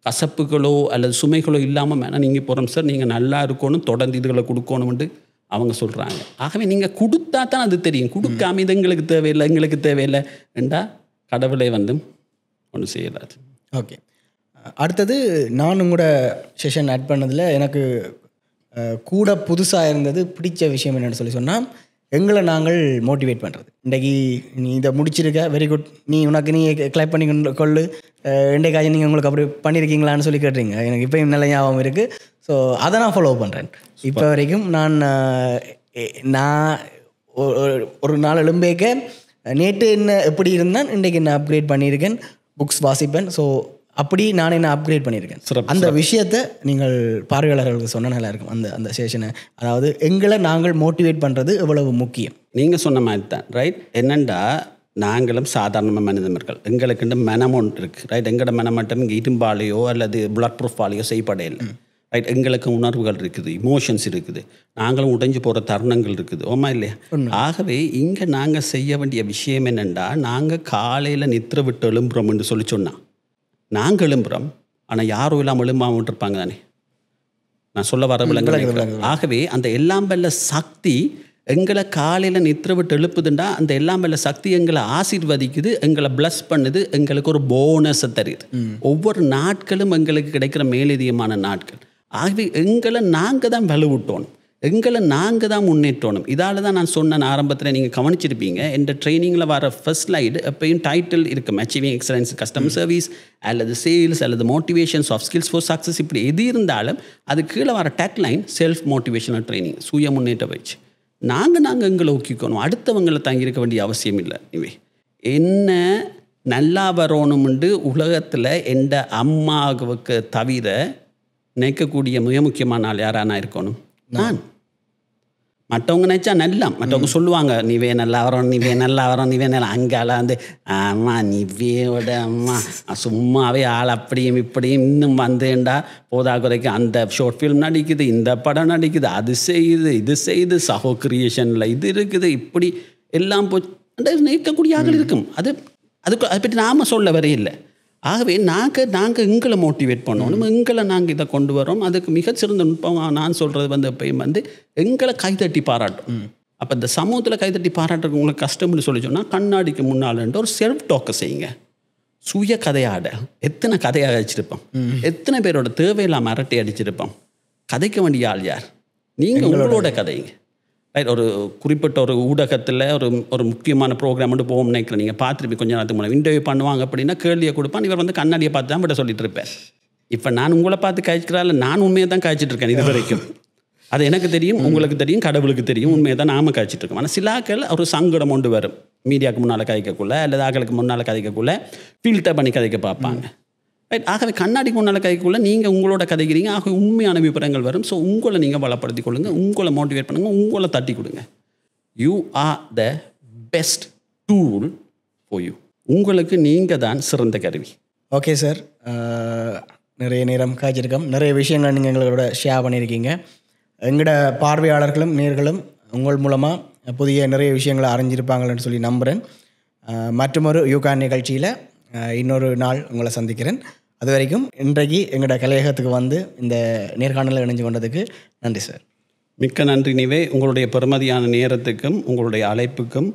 கசப்புகளோ அல்லது சுமைகளோ இல்லாமல் மேலே நீங்கள் போகிறோம் சார், நீங்கள் நல்லா இருக்கணும், தொடர்ந்து இதுகளை கொடுக்கணும்னு அவங்க சொல்கிறாங்க. ஆகவே நீங்கள் கொடுத்தா தான் அது தெரியும். கொடுக்காம இது எங்களுக்கு தேவையில்லை, எங்களுக்கு தேவையில்லை என்றா கடவுளை வந்து ஒன்றும் செய்யலாது. ஓகே, அடுத்தது நான் உங்களோட செஷன் ஆட் பண்ணதில் எனக்கு கூட புதுசாக இருந்தது பிடிச்ச விஷயம் என்னென்னு சொல்லி சொன்னால், எங்களை நாங்கள் மோட்டிவேட் பண்ணுறது. இன்றைக்கி நீ இதை முடிச்சிருக்க, வெரி குட், உனக்கு நீ கிளைப் பண்ணி கொள்ளு, இன்றைக்காச்சும் நீங்கள் உங்களுக்கு அப்படி பண்ணியிருக்கீங்களான்னு சொல்லி கேட்டுறீங்க. எனக்கு இப்போயும் நல்ல ஞாபகம் இருக்குது. ஸோ அதை நான் ஃபாலோ பண்ணுறேன். இப்போ வரைக்கும் நான் ஒரு நாள் எழும்பேக்க நேற்று என்ன எப்படி இருந்தேன், இன்றைக்கு என்ன அப்கிரேட் பண்ணியிருக்கேன், புக்ஸ் வாசிப்பேன். ஸோ அப்படி நான் என்ன அப்கிரேட் பண்ணியிருக்கேன். அந்த விஷயத்தை நீங்கள் பார்வையாளர்களுக்கு சொன்ன நல்லா இருக்கும். அந்த செஷனை, அதாவது எங்களை நாங்கள் மோட்டிவேட் பண்ணுறது எவ்வளவு முக்கியம். நீங்கள் சொன்ன மாதிரி தான், ரைட். என்னென்னா நாங்களும் சாதாரண மனிதர்கள், எங்களுக்குண்டு மனம் ஒன்று இருக்குது, ரைட். எங்களோட மனம் மட்டும் இங்கே இரும்பாலேயோ அல்லது புல்லட் ப்ரூஃபாலேயோ செய்யப்படையில்லை, ரைட். எங்களுக்கு உணர்வுகள் இருக்குது, இமோஷன்ஸ் இருக்குது, நாங்களும் உடைஞ்சு போகிற தருணங்கள் இருக்குது, ஓமா இல்லையா? ஆகவே இங்கே நாங்கள் செய்ய வேண்டிய விஷயம் என்னென்னா, நாங்கள் காலையில் நித்திர விட்டு எழும்புறோம்னு சொல்லி சொன்னால் நாங்கள் எழும்புறோம், ஆனால் யாரும் இல்லாமல் எழும்பாமல் விட்டுருப்பாங்க தானே. நான் சொல்ல வர விளங்குறேன். ஆகவே அந்த எல்லாம் வல்ல சக்தி எங்களை காலையில் நித்திர விட்டு எழுப்புதுண்டா, அந்த எல்லாம் வல்ல சக்தி எங்களை ஆசீர்வதிக்குது, எங்களை பிளஸ் பண்ணுது, எங்களுக்கு ஒரு போனஸை தருது. ஒவ்வொரு நாட்களும் எங்களுக்கு கிடைக்கிற மேலதிகமான நாட்கள். ஆகவே எங்களை நாங்கள் தான் வலுவிட்டோணும், எங்களை நாங்கள் தான் முன்னேற்றணும். இதால் தான் நான் சொன்ன ஆரம்பத்தில் நீங்கள் கவனிச்சிருப்பீங்க, இந்த ட்ரைனிங்கில் வர ஃபர்ஸ்ட் ஸ்லைடு எப்பயும் டைட்டில் இருக்கும், அச்சீவிங் எக்ஸலன்ஸ் கஸ்டமர் சர்வீஸ் அல்லது சேல்ஸ் அல்லது motivation of skills for success. இப்படி எது இருந்தாலும் அது கீழே வர டேக்லைன் செல்ஃப் மோட்டிவேஷனல் ட்ரைனிங், சுய முன்னேற்ற பயிற்சி. நாங்கள் எங்களை ஊக்கிக்கணும், அடுத்தவங்களை தங்கியிருக்க வேண்டிய அவசியம் இல்லை. இவை என்ன நல்லா வரணும்னு உலகத்தில் எந்த அம்மாவுக்கு தவிர நினைக்கக்கூடிய மிக முக்கியமான ஆள் யாரானா இருக்கணும் நான். மற்றவங்க நினச்சா நல்லா, மற்றவங்க சொல்லுவாங்க நீவே நல்லா வரோம், நீவே நல்லா வரோம், நீவே நல்லா, அங்கால வந்து அம்மா நீவேயோட அம்மா சும்மாவே ஆள் அப்படியும் இப்படியும் இன்னும் வந்தேன்டா போதா குறைக்கு அந்த ஷார்ட் ஃபிலிம் நடிக்குது, இந்த படம் நடிக்குது, அது செய்யுது, இது செய்யுது, சஹோ கிரியேஷனில் இது இருக்குது, இப்படி எல்லாம் நிற்கக்கூடிய ஆட்கள் இருக்கும். அதை பற்றி நாம் சொல்ல வர இல்லை. ஆகவே நாங்கள் எங்களை மோட்டிவேட் பண்ணணும், எங்களை நாங்கள் இதை கொண்டு வரோம். அதுக்கு மிகச்சிறந்த நுட்பம் நான் சொல்கிறது வந்து எப்பயும் வந்து எங்களை கைத்தட்டி பாராட்டும். அப்போ இந்த சமூகத்தில் கைத்தட்டி பாராட்டுறதுக்கு உங்களுக்கு கஷ்டம்னு சொல்லி சொன்னால், கண்ணாடிக்கு முன்னால்ன்ற ஒரு செல்ஃப் டாக்கை செய்யுங்க. சுய கதையாட எத்தனை கதையாக அடிச்சிருப்போம், எத்தனை பேரோட தேவையில்லாமல் அரட்டை அடிச்சிருப்போம். கதைக்க வேண்டிய ஆள் யார்? நீங்கள் உங்களோட கதைங்க, ரைட். ஒரு குறிப்பிட்ட ஒரு ஊடகத்தில் ஒரு முக்கியமான ப்ரோக்ராம் மட்டும் போகும் நினைக்கிறேன், நீங்கள் பார்த்துருப்பீங்க கொஞ்சம் நேரத்துக்கு முன்னாடி இன்டர்வியூ பண்ணுவாங்க அப்படின்னா கேள்வியை கொடுப்பான், இவர் வந்து கண்ணாடியை பார்த்து தான் விட சொல்லிட்டு இருப்பேன். இப்போ நான் உங்களை பார்த்து காய்ச்சிக்கிறாள், நான் உண்மையை தான் காய்ச்சிட்டு இருக்கேன் இது வரைக்கும். அது எனக்கு தெரியும், உங்களுக்கு தெரியும், கடவுளுக்கு தெரியும், உண்மையை தான் நாம காய்ச்சிட்டு இருக்கோம். ஆனால் சிலாக்கள் ஒரு சங்கடம் கொண்டு வரும், மீடியாவுக்கு முன்னால் கதைக்கக்குள்ள அல்லது ஆக்களுக்கு முன்னால் கதைக்கக்குள்ள ஃபில்டர் பண்ணி கதைக்க பார்ப்பாங்க, ரைட். ஆகவே கண்ணாடிக்கு முன்னால் கதைக்குள்ள நீங்கள் உங்களோட கதைக்கிறீங்க, ஆகவே உண்மையான விவரங்கள் வரும். ஸோ உங்களை நீங்கள் வளப்படுத்தி கொள்ளுங்க, உங்களை மோட்டிவேட் பண்ணுங்கள், உங்களை தட்டி கொடுங்க. You are the best tool for you. உங்களுக்கு நீங்கள் தான் சிறந்த கருவி. ஓகே சார், நிறைய நேரம் காய்ச்சிருக்கோம், நிறைய விஷயங்கள் நீங்கள் எங்களோட ஷேர் பண்ணியிருக்கீங்க. எங்களோட பார்வையாளர்களும் நேர்களும் உங்கள் மூலமாக புதிய நிறைய விஷயங்களை அறிஞ்சிருப்பாங்கன்னு சொல்லி நம்புகிறேன். மற்றொரு யூகான் நிகழ்ச்சியில் இன்னொரு நாள் உங்களை சந்திக்கிறேன். அது வரைக்கும் இன்றைக்கு எங்களோட கலையகத்துக்கு வந்து இந்த நேர்காணலில் இணைஞ்சு கொண்டதுக்கு நன்றி சார். மிக்க நன்றி நிவே. உங்களுடைய பெருமதியான நேரத்துக்கும் உங்களுடைய அழைப்புக்கும்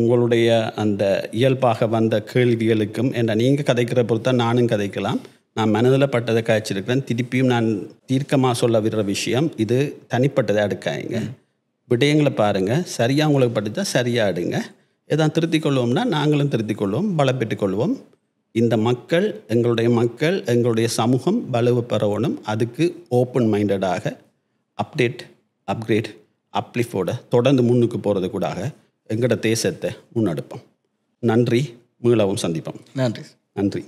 உங்களுடைய அந்த இயல்பாக வந்த கேள்விகளுக்கும் என்ற நீங்கள் கதைக்கிற பொறுத்தா நானும் கதைக்கலாம். நான் மனதில் பட்டதை காய்ச்சிருக்கிறேன். திருப்பியும் நான் தீர்க்கமாக சொல்ல விடுற விஷயம், இது தனிப்பட்டதை அடுக்காய்ங்க, விடயங்களை பாருங்கள், சரியாக உங்களுக்கு பட்டுச்சா சரியாக அடுங்க. எதாவது திருத்திக் கொள்வோம்னா நாங்களும் திருத்திக் கொள்வோம், பலப்பெற்றுக் கொள்வோம். இந்த மக்கள், எங்களுடைய சமூகம் வலுவு பெறணும். அதுக்கு ஓப்பன் மைண்டடாக அப்கிரேட் அப்லிஃபோட தொடர்ந்து முன்னுக்கு போகிறது கூடாக எங்களோட தேசத்தை முன்னெடுப்போம். நன்றி, மீளவும் சந்திப்போம். நன்றி.